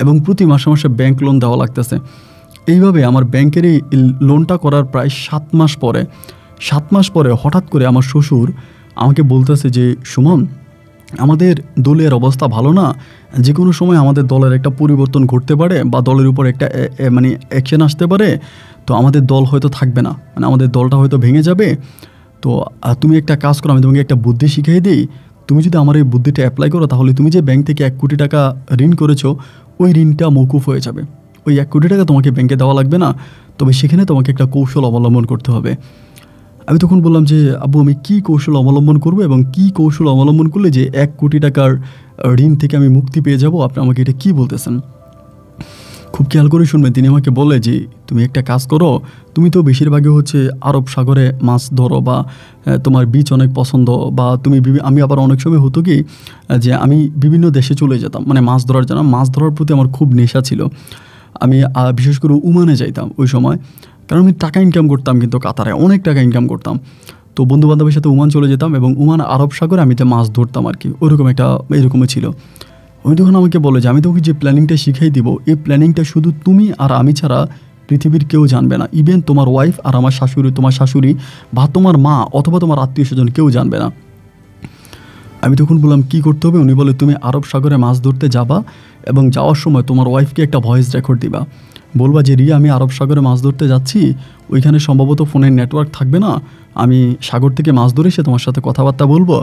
এবং প্রতি মাসে মাসে ব্যাংক লোন দেওয়া লাগতেছে। এইভাবে আমার ব্যাংকের এই লোনটা করার প্রায় 7 মাস পরে হঠাৎ করে আমার শ্বশুর আমাকে বলতেছে যে, সুমন, আমাদের দলের অবস্থা ভালো না, যে কোনো সময় আমাদের দলের একটা পরিবর্তন ঘটতে পারে বা দলের উপর একটা মানে অ্যাকশন আসতে পারে। তো আমাদের দল হয়তো থাকবে না, মানে আমাদের দলটা হয়তো ভেঙে যাবে। তো তুমি একটা কাজ করো, আমি তোমাকে একটা বুদ্ধি শিখিয়ে দিই। তুমি যদি আমার এই বুদ্ধিটা অ্যাপ্লাই করো তাহলে তুমি যে ব্যাংক থেকে 1 কোটি টাকা ঋণ করেছো ওই ঋণটা মৌকুফ হয়ে যাবে। ওই 1 কোটি টাকা তোমাকে ব্যাংকে দেওয়া লাগবে না, তবে সেখানে তোমাকে একটা কৌশল অবলম্বন করতে হবে। আমি তখন বললাম যে, আব্বু, আমি কী কৌশল অবলম্বন করবো এবং কী কৌশল অবলম্বন করলে যে 1 কোটি টাকার ঋণ থেকে আমি মুক্তি পেয়ে যাব, আপনি আমাকে এটা কী বলতেছেন? খুব খেয়াল করে শুনবেন। তিনি আমাকে বলে যে, তুমি একটা কাজ করো, তুমি তো বেশিরভাগই হচ্ছে আরব সাগরে মাছ ধরো বা তোমার বীজ অনেক পছন্দ, বা তুমি আমি আবার অনেক সময় হতো কি যে আমি বিভিন্ন দেশে চলে যেতাম মানে মাছ ধরার জন্য। মাছ ধরার প্রতি আমার খুব নেশা ছিল। আমি বিশেষ করে ওমানে যাইতাম ওই সময়, কারণ আমি টাকা ইনকাম করতাম, কিন্তু কাতারে অনেক টাকা ইনকাম করতাম। তো বন্ধুবান্ধবের সাথে ওমান চলে যেতাম এবং ওমান আরব সাগরে আমি তো মাছ ধরতাম আর কি, ওইরকম একটা এরকমই ছিল। ওই তখন আমাকে বলে যে, আমি তোকে যে প্ল্যানিংটা শিখাই দিব, এই প্ল্যানিংটা শুধু তুমি আর আমি ছাড়া পৃথিবীর কেউ জানবে না। ইভেন তোমার ওয়াইফ আর আমার শাশুড়ি, তোমার শাশুড়ি বা তোমার মা অথবা তোমার আত্মীয় স্বজন কেউ জানবে না। আমি তখন বললাম, কী করতে হবে? উনি বলে, তুমি আরব সাগরে মাছ ধরতে যাবা এবং যাওয়ার সময় তোমার ওয়াইফকে একটা ভয়েস রেকর্ড দিবা। বলবা যে, রিয়া, আমি আরব সাগরে মাছ ধরতে যাচ্ছি, ওইখানে সম্ভবত ফোনের নেটওয়ার্ক থাকবে না, আমি সাগর থেকে মাছ ধরে এসে তোমার সাথে কথাবার্তা বলবো।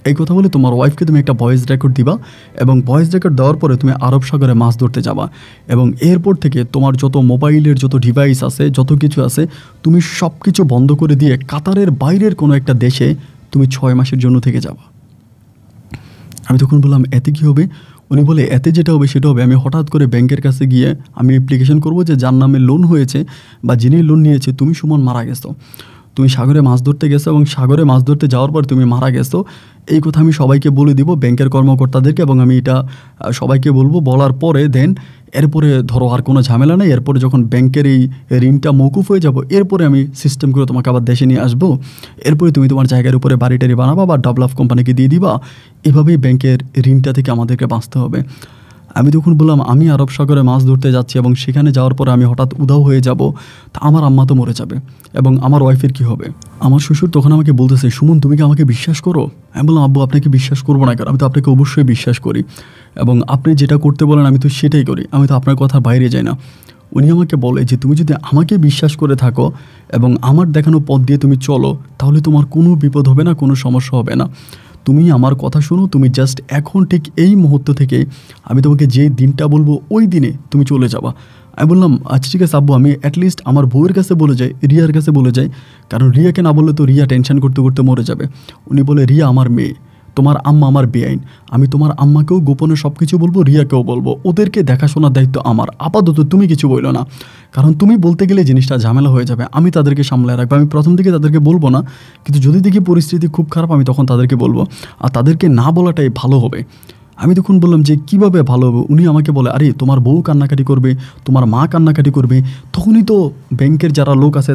এই কথা বলে তোমার ওয়াইফকে তুমি একটা ভয়েস রেকর্ড দিবা এবং ভয়েস রেকর্ড দেওয়ার পরে তুমি আরব সাগরে মাছ ধরতে যাবা এবং এরপর থেকে তোমার যত মোবাইলের যত ডিভাইস আছে, যত কিছু আছে, তুমি সব কিছু বন্ধ করে দিয়ে কাতারের বাইরের কোনো একটা দেশে তুমি 6 মাসের জন্য থেকে যাবা। আমি তখন বললাম, এতে কী হবে? উনি বলে, এতে যেটা হবে সেটা হবে, আমি হঠাৎ করে ব্যাংকের কাছে গিয়ে আমি অ্যাপ্লিকেশন করবো যে যার নামে লোন হয়েছে বা যিনি লোন নিয়েছে, তুমি সুমন মারা গেছো, তুমি সাগরে মাছ ধরতে গেছো এবং সাগরে মাছ ধরতে যাওয়ার পর তুমি মারা গেছো, এই কথা আমি সবাইকে বলে দিব, ব্যাংকের কর্মকর্তাদেরকে, এবং আমি এটা সবাইকে বলবো। বলার পরে দেন এরপরে ধরো আর কোনো ঝামেলা নেই, এরপরে যখন ব্যাংকের এই ঋণটা মৌকুফ হয়ে যাব, এরপরে আমি সিস্টেম করে তোমাকে আবার দেশে নিয়ে আসবো, এরপরে তুমি তোমার জায়গার উপরে বাড়ি টাড়ি বানাবা বা ডেভেলপ কোম্পানিকে দিয়ে দিবা। এভাবেই ব্যাংকের ঋণটা থেকে আমাদেরকে বাঁচতে হবে। আমি তখন বললাম, আমি আরব সাগরে মাছ ধরতে যাচ্ছি এবং সেখানে যাওয়ার পরে আমি হঠাৎ উধাও হয়ে যাব, তা আমার আম্মা তো মরে যাবে এবং আমার ওয়াইফের কী হবে? আমার শ্বশুর তখন আমাকে বলতেছে, সুমন, তুমি কি আমাকে বিশ্বাস করো? আমি বললাম, আব্বু, আপনাকে বিশ্বাস করবো না কেন? আমি তো আপনাকে অবশ্যই বিশ্বাস করি এবং আপনি যেটা করতে বলেন আমি তো সেটাই করি, আমি তো আপনার কথার বাইরে যাই না। উনি আমাকে বলে যে, তুমি যদি আমাকে বিশ্বাস করে থাকো এবং আমার দেখানো পথ দিয়ে তুমি চলো, তাহলে তোমার কোনো বিপদ হবে না, কোনো সমস্যা হবে না। তুমি আমার কথা শোনো, তুমি জাস্ট এখন ঠিক এই মুহূর্ত থেকে আমি তোমাকে যে দিনটা বলবো ওই দিনে তুমি চলে যাবা। আমি বললাম, আচ্ছা ঠিক আছে আব্বু, আমি অ্যাটলিস্ট আমার বউয়ের কাছে বলে যাই, রিয়ার কাছে বলে যাই, কারণ রিয়াকে না বললে তো রিয়া টেনশন করতে করতে মরে যাবে। উনি বলে, রিয়া আমার মেয়ে, তোমার আম্মা আমার বেআইন, আমি তোমার আম্মাকেও গোপনে সব কিছু বলবো, রিয়াকেও বলবো, ওদেরকে দেখাশোনার দায়িত্ব আমার, আপাতত তুমি কিছু বললো না, কারণ তুমি বলতে গেলে জিনিসটা ঝামেলা হয়ে যাবে, আমি তাদেরকে সামলায় রাখবো। আমি প্রথম দিকে তাদেরকে বলবো না, কিন্তু যদি দেখি পরিস্থিতি খুব খারাপ আমি তখন তাদেরকে বলবো, আর তাদেরকে না বলাটাই ভালো হবে। আমি তখন বললাম যে, কীভাবে ভালো হবে? উনি আমাকে বলে, আরে তোমার বউ কান্নাকাটি করবে, তোমার মা কান্নাকাটি করবে, তখনই তো ব্যাংকের যারা লোক আছে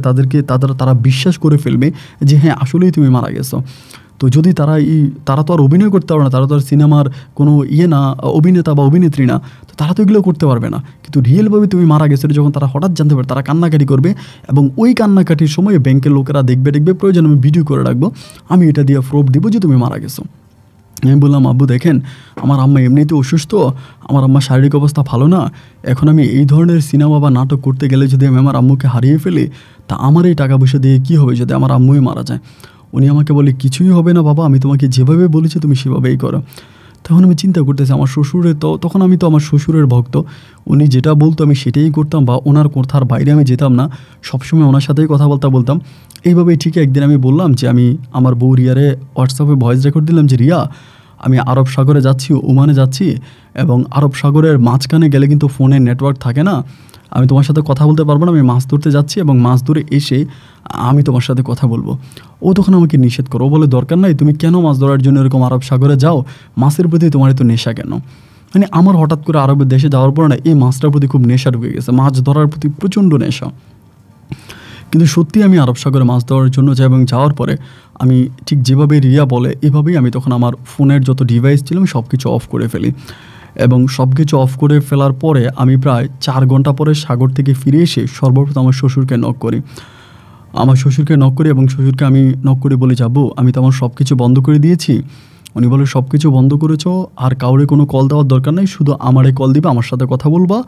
তারা বিশ্বাস করে ফেলবে যে হ্যাঁ আসলেই তুমি মারা গেছো। তো যদি তারা তো আর অভিনয় করতে পারবে না, তারা তো আর সিনেমার কোনো না অভিনেতা বা অভিনেত্রী না, তো তারা তো এগুলো করতে পারবে না। কিন্তু রিয়েলভাবে তুমি মারা গেছো যখন তারা হঠাৎ জানতে পারে, তারা কান্নাকাটি করবে এবং ওই কান্নাকাটির সময় ব্যাংকের লোকেরা দেখবে, প্রয়োজন আমি ভিডিও করে রাখবো, আমি এটা দিয়ে প্রুফ দিব যে তুমি মারা গেছো। আমি বললাম, আব্বু দেখেন, আমার আম্মা এমনিতে অসুস্থ, আমার আম্মার শারীরিক অবস্থা ভালো না, এখন আমি এই ধরনের সিনেমা বা নাটক করতে গেলে যদি আমি আমার আম্মুকে হারিয়ে ফেলি, তা আমার এই টাকা পয়সা দিয়ে কী হবে যদি আমার আম্মুই মারা যায়? উনি আমাকে বলে, কিছুই হবে না বাবা, আমি তোমাকে যেভাবে বলেছি তুমি সেভাবেই করো। তখন আমি চিন্তা করতেছি, আমার শ্বশুরের তখন আমি তো আমার শ্বশুরের ভক্ত, উনি যেটা বলতো আমি সেটাই করতাম বা ওনার কথার বাইরে আমি যেতাম না, সবসময় ওনার সাথেই কথাবার্তা বলতাম। এইভাবেই ঠিক একদিন আমি বললাম যে, আমি আমার বউ রিয়ারে হোয়াটসঅ্যাপে ভয়েস রেকর্ড দিলাম যে, রিয়া, আমি আরব সাগরে যাচ্ছি, ওমানে যাচ্ছি এবং আরব সাগরের মাঝখানে গেলে কিন্তু ফোনের নেটওয়ার্ক থাকে না, আমি তোমার সাথে কথা বলতে পারবো না, আমি মাছ ধরতে যাচ্ছি এবং মাছ ধরে এসে আমি তোমার সাথে কথা বলবো। ও তখন আমাকে নিষেধ করো, ও বলে, দরকার নাই, তুমি কেন মাছ ধরার জন্য এরকম আরব সাগরে যাও, মাছের প্রতি তোমার এত নেশা কেন? মানে আমার হঠাৎ করে আরবের দেশে যাওয়ার পর না এই মাছটার প্রতি খুব নেশা ঢুকে গেছে, মাছ ধরার প্রতি প্রচণ্ড নেশা। কিন্তু সত্যি আমি আরব সাগরে মাছ ধরার জন্য যাই এবং যাওয়ার পরে আমি ঠিক যেভাবে রিয়া বলে এভাবেই আমি তখন আমার ফোনের যত ডিভাইস ছিল আমি সব কিছু অফ করে ফেলি। এবং সব কিছু অফ করে ফেলার পরে আমি প্রায় 4 ঘন্টা পরে সাগর থেকে ফিরে এসে সর্বপ্রথম আমার শ্বশুরকে নক করি। আমার শ্বশুরকে নক করি এবং শ্বশুরকে আমি নক করে বলি, যাবো আমি তো আমার সব কিছু বন্ধ করে দিয়েছি। উনি বলে, সব কিছু বন্ধ করেছো আর কাউরে কোনো কল দেওয়ার দরকার নেই, শুধু আমারে কল দিবা, আমার সাথে কথা বলবা,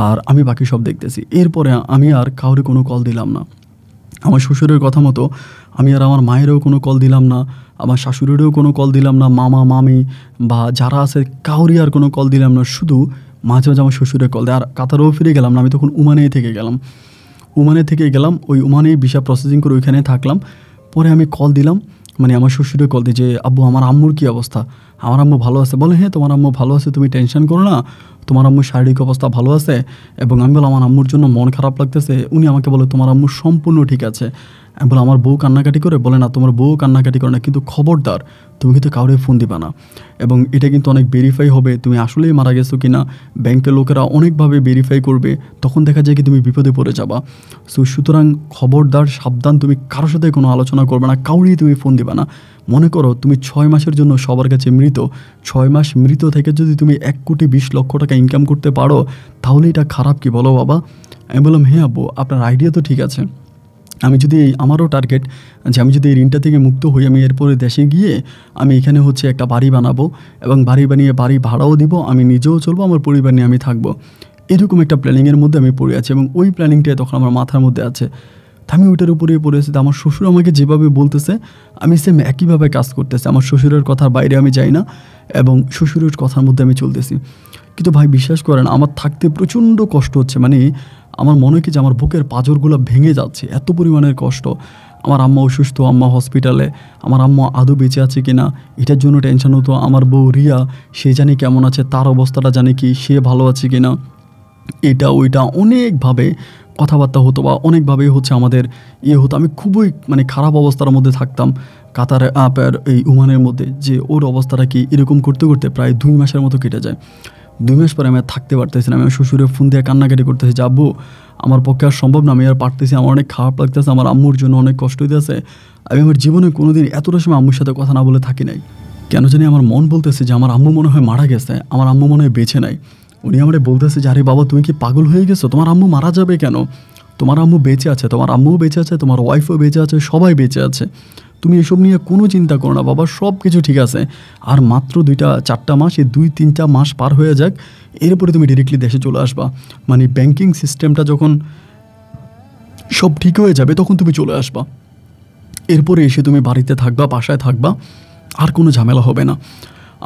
আর আমি বাকি সব দেখতেছি। এরপরে আমি আর কাউরে কোনো কল দিলাম না। আমার শ্বশুরের কথা মতো আমি আর আমার মায়েরও কোনো কল দিলাম না, আমার শাশুড়িরও কোনো কল দিলাম না, মামা মামি বা যারা আছে কাউরই আর কোনো কল দিলাম না, শুধু মাঝে মাঝে আমার শ্বশুরের কল দেয়। আর কাতারেও ফিরে গেলাম না, আমি তখন ওমানেই থেকে গেলাম। ওই ওমানেই ভিসা প্রসেসিং করে ওইখানে থাকলাম। পরে আমি কল দিলাম, মানে আমার শ্বশুরের কল দিই যে, আব্বু আমার আম্মুর কী অবস্থা, আমার আম্মু ভালো আছে? বলে, হ্যাঁ তোমার আম্মু ভালো আছে, তুমি টেনশন করো না, তোমার আম্মুর শারীরিক অবস্থা ভালো আছে। এবং আমি বললাম আমার আম্মুর জন্য মন খারাপ লাগতেছে। উনি আমাকে বলে, তোমার আম্মু সম্পূর্ণ ঠিক আছে। আমি বলে, আমার বউ কান্নাকাটি করে? বলে, না তোমার বউ কান্নাকাটি করে না, কিন্তু খবরদার তুমি কিন্তু কাউরে ফোন দিবা না, এবং এটা কিন্তু অনেক ভেরিফাই হবে তুমি আসলেই মারা গেছো কি না। ব্যাংকের লোকেরা অনেকভাবে ভেরিফাই করবে, তখন দেখা যায় কি তুমি বিপদে পড়ে যাবা। সুতরাং খবরদার, সাবধান, তুমি কারোর সাথে কোনো আলোচনা করবে না, কাউরেই তুমি ফোন দিবা না। মনে করো তুমি 6 মাসের জন্য সবার কাছে মৃত, 6 মাস মৃত থেকে যদি তুমি 1,20,00,000 টাকা ইনকাম করতে পারো, তাহলে এটা খারাপ কি বলো বাবা? আমি বললাম, হ্যাঁ আব্বু আপনার আইডিয়া তো ঠিক আছে। আমি যদি আমারও টার্গেট যে আমি যদি এই ঋণটা থেকে মুক্ত হই, আমি এরপরে দেশে গিয়ে আমি এখানে একটা বাড়ি বানাবো, এবং বাড়ি বানিয়ে বাড়ি ভাড়াও দিব, আমি নিজেও চলবো, আমার পরিবার নিয়ে আমি থাকবো। এরকম একটা প্ল্যানিংয়ের মধ্যে আমি পড়ে আছি, এবং ওই প্ল্যানিংটাই তখন আমার মাথার মধ্যে আছে। আমি ওইটার উপরেই পড়ে আছি। আমার শ্বশুর আমাকে যেভাবে বলতেছে আমি সেম একইভাবে কাজ করতেছি। আমার শ্বশুরের কথার বাইরে আমি যাই না, এবং শ্বশুরের কথার মধ্যে আমি চলতেছি। কিন্তু ভাই বিশ্বাস করেন, আমার থাকতে প্রচণ্ড কষ্ট হচ্ছে। মানে আমার মনে হয় কি যে আমার বুকের পাঁজরগুলো ভেঙে যাচ্ছে, এত পরিমাণের কষ্ট। আমার আম্মা অসুস্থ, আম্মা হসপিটালে, আমার আম্মা আদৌ বেঁচে আছে কি না এটার জন্য টেনশন হতো। আমার বউ রিয়া, সে জানি কেমন আছে, তার অবস্থাটা জানি কি, সে ভালো আছে কি না, এটা ওইটা অনেকভাবে কথাবার্তা হতো, বা অনেকভাবেই আমাদের হতো। আমি খুবই খারাপ অবস্থার মধ্যে থাকতাম কাতারে এই ওমানের মধ্যে, যে ওর অবস্থাটা কি। এরকম করতে করতে প্রায় 2 মাসের মতো কেটে যায়। 2 মাস পরে আমি আর থাকতে পারতেছি না। আমি আমার শ্বশুরের ফোন দিয়ে কান্নাকাটি করতেছি, যে আব্বু আমার পক্ষে আর সম্ভব না, আমি আর পারতেছি, আমার অনেক খারাপ লাগতেছে, আমার আম্মুর জন্য অনেক কষ্ট হইতেছে। আমি আমার জীবনে কোনোদিন এতটা সময় আম্মুর সাথে কথা না বলে থাকি নাই। কেন জানি আমার মন বলতেছে যে আমার আম্মু মনে হয় মারা গেছে, আমার আম্মু মনে হয় বেঁচে নাই। উনি আমারে বলতেছে যে, আরে বাবা তুমি কি পাগল হয়ে গেছো, তোমার আম্মু মারা যাবে কেন, তোমার আম্মু বেঁচে আছে, তোমার আম্মুও বেঁচে আছে, তোমার ওয়াইফও বেঁচে আছে, সবাই বেঁচে আছে, তুমি এসব নিয়ে কোনো চিন্তা করো না বাবা, সব কিছু ঠিক আছে। আর মাত্র 2-4টা মাস, এই 2-3টা মাস পার হয়ে যাক, এরপরে তুমি ডিরেক্টলি দেশে চলে আসবা। মানে ব্যাংকিং সিস্টেমটা যখন সব ঠিক হয়ে যাবে তখন তুমি চলে আসবা। এরপরে এসে তুমি বাড়িতে থাকবা, বাসায় থাকবা, আর কোনো ঝামেলা হবে না।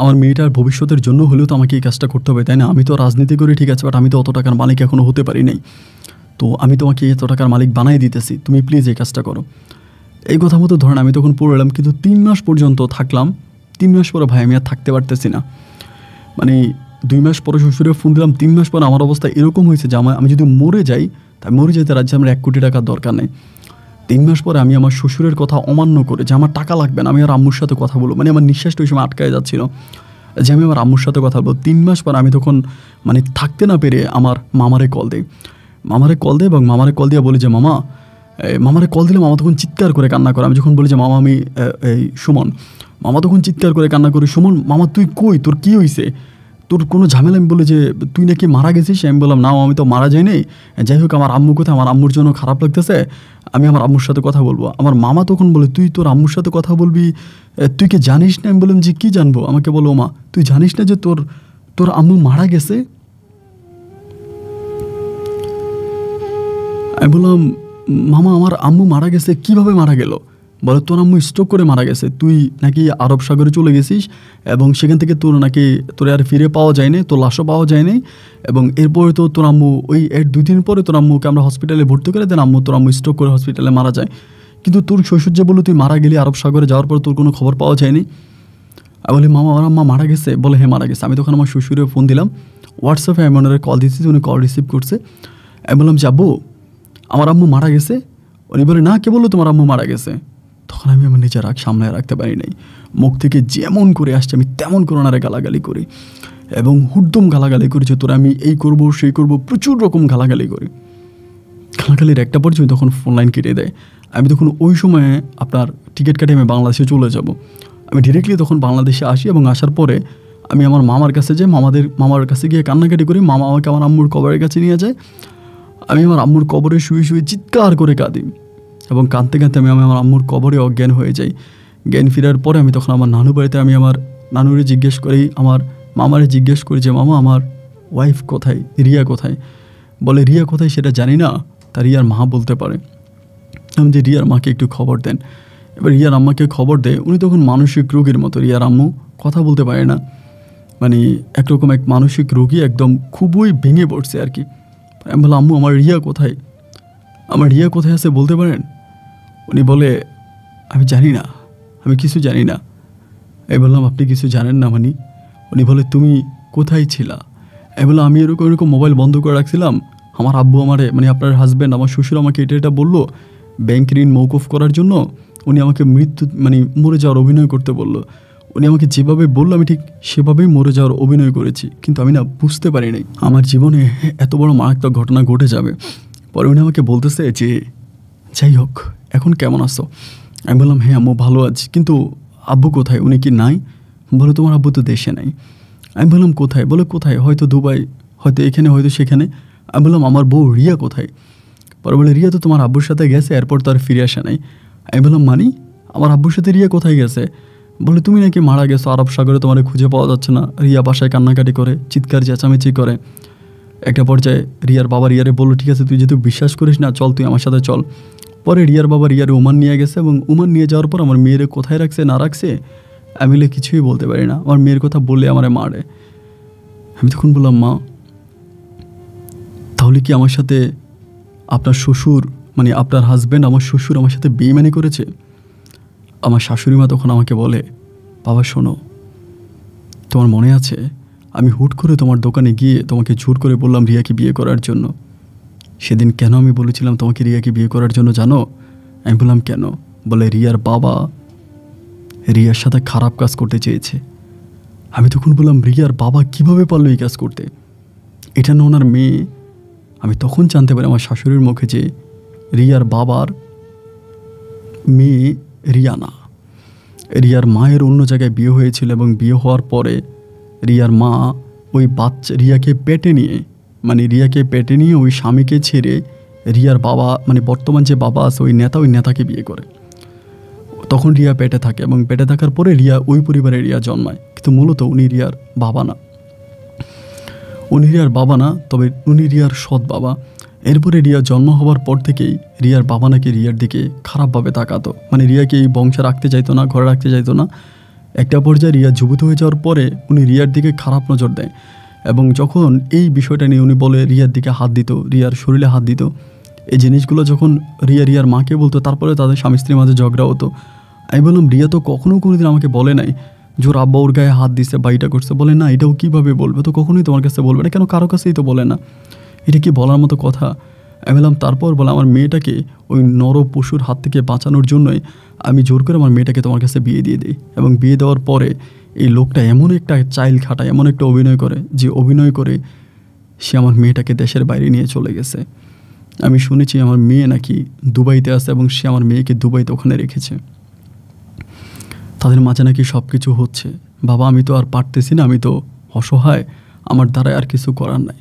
আমার মেয়েটার ভবিষ্যতের জন্য হলেও তো আমাকে এই কাজটা করতে হবে, তাই না? আমি তো রাজনীতি করি ঠিক আছে, বাট আমি তো অত টাকার মালিক এখনও হতে পারি নাই। তো আমি তোমাকে এত টাকার মালিক বানাই দিতেছি, তুমি প্লিজ এই কাজটা করো। এই কথা মতো ধরেন আমি তখন পড়ে এলাম, কিন্তু 3 মাস পর্যন্ত থাকলাম। 3 মাস পরে ভাই আমি আর থাকতে পারতেছি না। মানে 2 মাস পরে শ্বশুরে ফোন দিলাম, 3 মাস পরে আমার অবস্থা এরকম হয়েছে যে আমি যদি মরে যাই, তাই মরে যেতে রাজ্যে আমার 1 কোটি টাকার দরকার নেই। 3 মাস পরে আমি আমার শ্বশুরের কথা অমান্য করে, যে আমার টাকা লাগবে না, আমি আর আম্মুর সাথে কথা বলবো, মানে আমার নিঃশ্বাসটা ওই সময় আটকায় যাচ্ছিল, যে আমি আমার আম্মুর সাথে কথা বলবো। 3 মাস পর আমি তখন থাকতে না পেরে আমার মামারে কল দিই, এবং মামারে কল দিয়ে বলি যে মামারে কল দিলে মামা তখন চিৎকার করে কান্না করে। আমি যখন বলি যে মামা আমি এই সুমন, মামা তখন চিৎকার করে কান্না করে, সুমন মামা তুই কই, তোর কী হয়েছে, তোর কোনো ঝামেলা? আমি বলি যে তুই নাকি মারা গেছিস। আমি বললাম না আমি তো মারা যাইনি, যাই হোক আমার আম্মু কোথায়, আমার আম্মুর জন্য খারাপ লাগতেছে, আমি আমার আম্মুর সাথে কথা বলবো। আমার মামা তখন বলে, তুই তোর আম্মুর সাথে কথা বলবি, তুই কি জানিস না? আমি বললাম যে কী জানবো? আমাকে বলো, মা তুই জানিস না যে তোর আম্মু মারা গেছে? আমি বললাম মামা আমার আম্মু মারা গেছে, কিভাবে মারা গেল? বলে তোর আম্মু স্ট্রোক করে মারা গেছে, তুই নাকি আরব সাগরে চলে গেছিস, এবং সেখান থেকে তোর আর ফিরে পাওয়া যায়নি, তোর লাশও পাওয়া যায়নি, এবং এরপরে তো তোর আম্মু ওই 2 দিন পরে তোর আম্মুকে আমরা হসপিটালে ভর্তি করে দেন, তোর আম্মু স্ট্রোক করে হসপিটালে মারা যায়। কিন্তু তোর শ্বশুর যে বললো তুই মারা গেলি আরব সাগরে যাওয়ার পর তোর কোনো খবর পাওয়া যায়নি। আমি বলি মামা আমার আম্মা মারা গেছে? বলে হ্যাঁ মারা গেছে। আমি তখন আমার শ্বশুরে ফোন দিলাম, হোয়াটসঅ্যাপে আমি ওনারে কল দিচ্ছি, উনি কল রিসিভ করছে। আমি বললাম যাবো আমার আম্মু মারা গেছে? উনি বলে না, কে বললো তোমার আম্মু মারা গেছে? তখন আমি আমার নিজের রাগ সামলায় রাখতে পারি নাই, মুখ থেকে যেমন করে আসছে আমি তেমন করে ওনারে গালাগালি করি। এবং হুড়দম গালাগালি করেছে, তোরা আমি এই করব সেই করব, প্রচুর রকম গালাগালি করে। গালাগালির একটা পর্যায়ে তখন ফোন লাইন কেটে দেয়। আমি তখন ওই সময়ে আপনার টিকিট কাটে আমি বাংলাদেশে চলে যাব। আমি ডিরেক্টলি তখন বাংলাদেশে আসি এবং আসার পরে আমি আমার মামার কাছে যাই। মামার কাছে গিয়ে কান্নাকাটি করি। মামা আমাকে আমার আম্মুর কবরের কাছে নিয়ে যায়। আমি আমার আম্মুর কবরে শুয়ে শুয়ে চিৎকার করে কাঁদি এবং কাঁদতে কাঁদতে আমি আমার আম্মুর কবরে অজ্ঞান হয়ে যাই। জ্ঞান ফেরার পরে আমি তখন আমার নানু বাড়িতে আমি আমার নানুরে জিজ্ঞেস করি, আমার মামারে জিজ্ঞেস করি যে মামা আমার ওয়াইফ কোথায়, রিয়া কোথায়? বলে রিয়া কোথায় সেটা জানি না, তা রিয়ার মা বলতে পারে। আমি যে রিয়ার মাকে একটু খবর দেন। এবার রিয়ার আম্মাকে খবর দেয়। উনি তখন মানসিক রোগীর মতো, রিয়ার আম্মু কথা বলতে পারে না, মানে একরকম এক মানসিক রোগী, একদম খুবই ভেঙে পড়ছে আর কি। আমি বললাম আম্মু আমার রিয়া কোথায়, আমার রিয়া কোথায় আছে বলতে পারেন? উনি বলে আমি জানি না, আমি কিছু জানি না। আমি বললাম আপনি কিছু জানেন না মানে? উনি বলে তুমি কোথায় ছিলা? আমি বললাম আমি এরকম মোবাইল বন্ধ করে রাখছিলাম। আমার আব্বু আমারে, মানে আপনার হাজব্যান্ড, আমার শ্বশুর আমাকে এটা বললো ব্যাংক ঋণ মৌকুফ করার জন্য। উনি আমাকে মরে যাওয়ার অভিনয় করতে বললো। উনি আমাকে যেভাবে বললো আমি ঠিক সেভাবেই মরে যাওয়ার অভিনয় করেছি, কিন্তু আমি না বুঝতে পারি নাই আমার জীবনে এত বড় মারাত্মক ঘটনা ঘটে যাবে। পরে উনি আমাকে বলতেছে যে যাই হোক এখন কেমন আছো? আমি বললাম হ্যাঁ আম্মু ভালো আছি, কিন্তু আব্বু কোথায়, উনি কি নাই? বলে তোমার আব্বু তো দেশে নাই। আমি বললাম কোথায়? বলে কোথায়, হয়তো দুবাই, হয়তো এখানে, হয়তো সেখানে। আমি বললাম আমার বউ রিয়া কোথায়? পরে বলে রিয়া তো তোমার আব্বুর সাথে গেছে, এরপর তো আর ফিরে আসে নাই। আমি বললাম মানি আমার আব্বুর সাথে রিয়া কোথায় গেছে? বলে তুমি নাকি মারা গেছো আরব সাগরে, তোমার খুঁজে পাওয়া যাচ্ছে না। রিয়া বাসায় কান্নাকাটি করে, চিৎকার চেঁচামেচি করে। একটা পর্যায়ে রিয়ার বাবা রিয়ারে বললো ঠিক আছে তুই যেহেতু বিশ্বাস করিস না চল, তুই আমার সাথে চল। পরে রিয়ার বাবা রিয়ারে ওমান নিয়ে গেছে এবং ওমান নিয়ে যাওয়ার পর আমার মেয়েরে কোথায় রাখছে না রাখছে আমি কিছুই বলতে পারি না। আমার মেয়ের কথা বললে আমারে মারে। আমি তখন বললাম মা তাহলে কি আমার সাথে আপনার শ্বশুর, মানে আপনার হাজব্যান্ড, আমার শ্বশুর আমার সাথে বেইমানি করেছে? আমার শাশুড়ি মা তখন আমাকে বলে বাবা শোনো, তোমার মনে আছে আমি হুট করে তোমার দোকানে গিয়ে তোমাকে জোর করে বললাম রিয়াকে বিয়ে করার জন্য? সেদিন কেন আমি বলেছিলাম তোমাকে রিয়াকে বিয়ে করার জন্য জানো? আমি বললাম কেন? বলে রিয়ার বাবা রিয়ার সাথে খারাপ কাজ করতে চেয়েছে। আমি তখন বললাম রিয়ার বাবা কিভাবে পারলো এই কাজ করতে? এটা না ওনার মেয়ে। আমি তখন জানতে পারি আমার শাশুড়ির মুখে যে রিয়ার বাবার মেয়ে রিয়া না, রিয়ার মায়ের অন্য জায়গায় বিয়ে হয়েছিল এবং বিয়ে হওয়ার পরে রিয়ার মা ওই বাচ্চা রিয়াকে পেটে নিয়ে ওই স্বামীকে ছেড়ে রিয়ার বাবা, মানে বর্তমান যে বাবা আছে ওই নেতাকে বিয়ে করে। তখন রিয়া পেটে থাকে এবং পেটে থাকার পরে রিয়া ওই পরিবারে রিয়া জন্মায়, কিন্তু মূলত উনি রিয়ার বাবা না, তবে উনি রিয়ার সৎ বাবা। এরপরে রিয়া জন্ম হওয়ার পর থেকেই রিয়ার বাবা নাকি রিয়ার দিকে খারাপভাবে তাকাতো, মানে রিয়াকে এই বংশে রাখতে চাইতো না, ঘরে রাখতে চাইতো না। একটা পর্যায়ে রিয়া যুবতী হয়ে যাওয়ার পরে উনি রিয়ার দিকে খারাপ নজর দেয় এবং যখন এই বিষয়টা নিয়ে উনি বলে রিয়ার দিকে হাত দিত, রিয়ার শরীরে হাত দিত, এই জিনিসগুলো যখন রিয়ার মাকে বলতো তারপরে তাদের স্বামী স্ত্রীর মাঝে ঝগড়া হতো। আমি বললাম রিয়া তো কোনোদিন আমাকে বলে নাই জোর আব্বা ওর গায়ে হাত দিছে বা এটা করছে। বলে না এটাও কীভাবে বলবে, তো কখনোই তোমার কাছে বলবে না, কেন কারো কাছেই তো বলে না, এটা কি বলার মতো কথা? আমি বললাম তারপর বলে আমার মেয়েটাকে ওই নর পশুর হাত থেকে বাঁচানোর জন্যই আমি জোর করে আমার মেয়েটাকে তোমার কাছে বিয়ে দিয়ে দিই। এবং বিয়ে দেওয়ার পরে এই লোকটা এমন একটা চাইল খাটায়, এমন একটা অভিনয় করে যে অভিনয় করে সে আমার মেয়েটাকে দেশের বাইরে নিয়ে চলে গেছে। আমি শুনেছি আমার মেয়ে নাকি দুবাইতে আছে এবং সে আমার মেয়েকে দুবাইতে ওখানে রেখেছে। তাদের মাঝে নাকি সব কিছু হচ্ছে। বাবা আমি তো আর পারতেছি না, আমি তো অসহায়, আমার দ্বারাই আর কিছু করার নাই।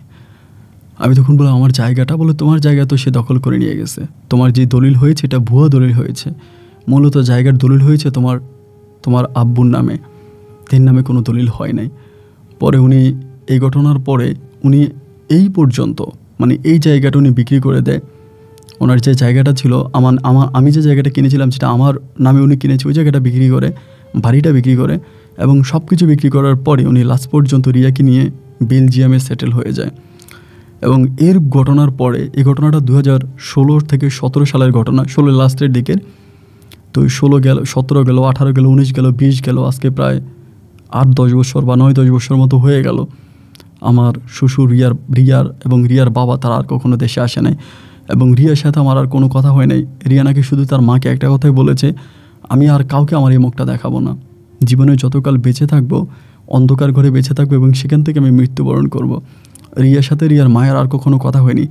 আমি তখন বললাম আমার জায়গাটা? বলে তোমার জায়গা তো সে দখল করে নিয়ে গেছে, তোমার যে দলিল হয়েছে এটা ভুয়া দলিল হয়েছে, মূলত জায়গার দলিল হয়েছে তোমার আব্বুর নামে, তিন নামে কোনো দলিল হয় নাই। পরে উনি এই ঘটনার পরে উনি এই পর্যন্ত মানে এই জায়গাটা উনি বিক্রি করে দেয়। ওনার যে জায়গাটা ছিল আমি যে জায়গাটা কিনেছিলাম সেটা আমার নামে উনি কিনেছে, ওই জায়গাটা বিক্রি করে, বাড়িটা বিক্রি করে এবং সব কিছু বিক্রি করার পরে উনি লাস্ট পর্যন্ত রিয়াকে নিয়ে বেলজিয়ামে সেটেল হয়ে যায়। এবং এর ঘটনার পরে এই ঘটনাটা 2016 থেকে 17 সালের ঘটনা, 16 লাস্টের দিকের। তো 16 গেল, 17 গেল, 18 গেল, 19 গেল, 20 গেল, আজকে প্রায় 8-10 বছর বা 9-10 বছর মতো হয়ে গেল। আমার শ্বশুর রিয়ার এবং রিয়ার বাবা তারা আর কখনো দেশে আসে নাই এবং রিয়ার সাথে আমার আর কোনো কথা হয় নাই। রিয়া নাকি শুধু তার মাকে একটা কথাই বলেছে, আমি আর কাউকে আমার এই মুখটা দেখাবো না, জীবনে যতকাল বেঁচে থাকবো অন্ধকার ঘরে বেঁচে থাকবো এবং সেখান থেকে আমি মৃত্যুবরণ করব। রিয়ার সাথে রিয়ার মায়ের আর কখনো কথা হয়নি।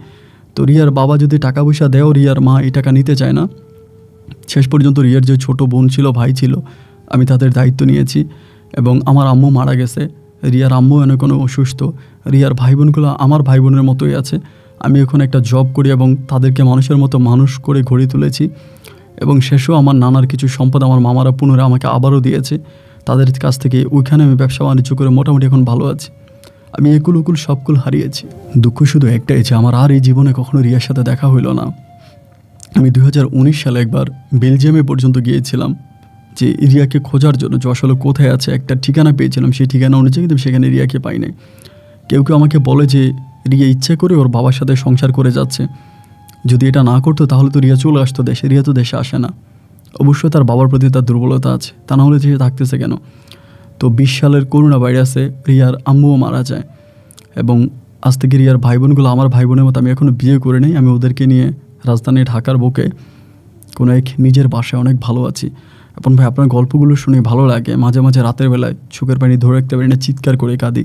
তো রিয়ার বাবা যদি টাকা পয়সা দেও, রিয়ার মা এই টাকা নিতে চায় না। শেষ পর্যন্ত রিয়ার যে ছোট বোন ছিল, ভাই ছিল, আমি তাদের দায়িত্ব নিয়েছি এবং আমার আম্মু মারা গেছে। রিয়ার আম্মু এনে কোনো অসুস্থ। রিয়ার ভাই বোনগুলো আমার ভাই বোনের মতোই আছে। আমি এখন একটা জব করি এবং তাদেরকে মানুষের মতো মানুষ করে গড়ে তুলেছি এবং শেষেও আমার নানার কিছু সম্পদ আমার মামারা পুনরায় আমাকে আবারও দিয়েছে। তাদের কাছ থেকে ওইখানে আমি ব্যবসা বাণিজ্য করে মোটামুটি এখন ভালো আছি। আমি একুল উকুল সবকুল হারিয়েছি। দুঃখ শুধু একটাই যে আমার আর এই জীবনে কখনো রিয়ার সাথে দেখা হইল না। আমি 2019 সালে একবার বেলজিয়ামে পর্যন্ত গিয়েছিলাম যে রিয়াকে খোঁজার জন্য, যে আসলে কোথায় আছে। একটা ঠিকানা পেয়েছিলাম, সেই ঠিকানা অনুযায়ী কিন্তু সেখানে রিয়াকে পাই নাই। কেউ কেউ আমাকে বলে যে রিয়া ইচ্ছে করে ওর বাবার সাথে সংসার করে যাচ্ছে, যদি এটা না করতো তাহলে তো রিয়া চলে আসতো দেশে। রিয়া তো দেশে আসে না। অবশ্যই তার বাবার প্রতি তার দুর্বলতা আছে, তা না হলে সে থাকতেছে কেন। তো 20 সালের করোনা ভাইরাসে রিয়ার আম্মুও মারা যায় এবং আজ থেকে রিয়ার ভাই বোনগুলো আমার ভাই বোনের মতো। আমি এখনও বিয়ে করে নেই। আমি ওদেরকে নিয়ে রাজধানী ঢাকার বুকে কোনো এক নিজের বাসায় অনেক ভালো আছি। এখন ভাই আপনার গল্পগুলো শুনে ভালো লাগে। মাঝে মাঝে রাতের বেলায় চোখের পানি ধরে রাখতে পারি না, চিৎকার করে কাঁদি,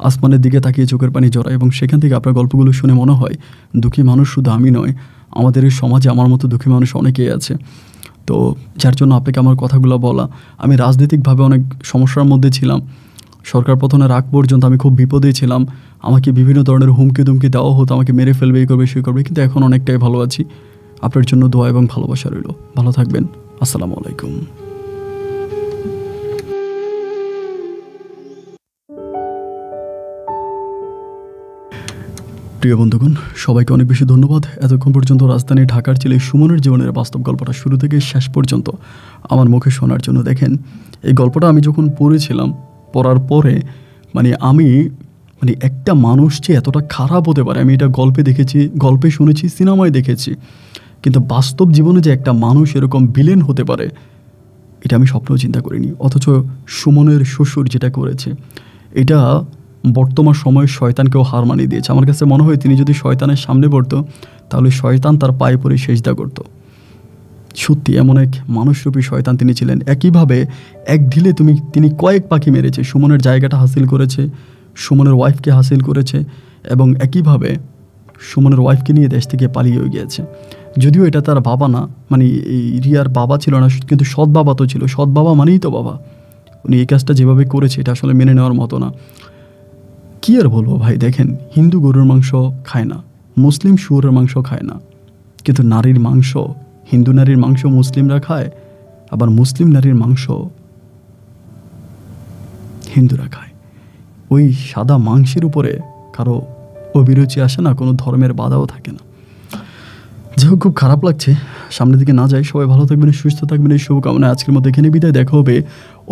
আসমানের দিকে তাকিয়ে চোখের পানি জড়ায় এবং সেখান থেকে আপনার গল্পগুলো শুনে মনে হয় দুঃখী মানুষ শুধু আমি নয়, আমাদের এই সমাজে আমার মতো দুঃখী মানুষ অনেকেই আছে। তো যার জন্য আপনাকে আমার কথাগুলো বলা। আমি রাজনৈতিকভাবে অনেক সমস্যার মধ্যে ছিলাম। সরকার পতনের আগ পর্যন্ত আমি খুব বিপদেই ছিলাম। আমাকে বিভিন্ন ধরনের হুমকি দুমকি দেওয়া হতো, আমাকে মেরে ফেলবে, এই করবে, সেই করবে, কিন্তু এখন অনেকটাই ভালো আছি। আপনার জন্য দোয়া এবং ভালোবাসা রইল। ভালো থাকবেন। আসসালামু আলাইকুম। প্রিয় বন্ধুগণ, সবাইকে অনেক বেশি ধন্যবাদ। এতক্ষণ পর্যন্ত রাজধানী ঢাকার ছেলে সুমনের জীবনের বাস্তব গল্পটা শুরু থেকে শেষ পর্যন্ত আমার মুখে শোনার জন্য। দেখেন, এই গল্পটা আমি যখন পড়েছিলাম, পড়ার পরে আমি একটা মানুষ যে এতটা খারাপ হতে পারে, আমি এটা গল্পে দেখেছি, গল্পে শুনেছি, সিনেমায় দেখেছি, কিন্তু বাস্তব জীবনে যে একটা মানুষ এরকম ভিলেন হতে পারে এটা আমি স্বপ্নেও চিন্তা করিনি। অথচ সুমনের শ্বশুর যেটা করেছে, এটা বর্তমান সময়ে শয়তানকেও হার মানিয়ে দিয়েছে। আমার কাছে মনে হয় তিনি যদি শয়তানের সামনে পড়তো তাহলে শয়তান তার পায়ে পড়ে সেজদা করত। সত্যি এমন এক মানুষরূপী শয়তান তিনি ছিলেন। একইভাবে এক ঢিলে তিনি কয়েক পাখি মেরেছে। সুমনের জায়গাটা হাসিল করেছে, সুমনের ওয়াইফকে হাসিল করেছে এবং একইভাবে সুমনের ওয়াইফকে নিয়ে দেশ থেকে পালিয়েও গিয়েছে। যদিও এটা তার বাবা না, এই রিয়ার বাবা ছিল না, কিন্তু সৎ বাবা তো ছিল। সৎ বাবা মানেই তো বাবা। উনি এই কাজটা যেভাবে করেছে এটা আসলে মেনে নেওয়ার মতো না। কী আর বলবো ভাই, দেখেন, হিন্দু গরুর মাংস খায় না, মুসলিম শুয়োরের মাংস খায় না, কিন্তু নারীর মাংস, হিন্দু নারীর মাংস মুসলিমরা খায়, আবার মুসলিম নারীর মাংস হিন্দুরা খায়। ওই সাদা মাংসের উপরে কারো অভিরুচি আসে না, কোনো ধর্মের বাধাও থাকে না। যাই হোক, খুব খারাপ লাগছে। সামনের দিকে না যাই। সবাই ভালো থাকবেন, সুস্থ থাকবেন, এই শুভকামনা। আজকের মধ্যে এখানে বিদায়। দেখা হবে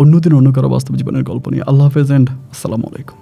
অন্যদিন অন্য কারো বাস্তব জীবনের গল্প নিয়ে। আল্লাহ হাফেজ অ্যান্ড আসসালামু আলাইকুম।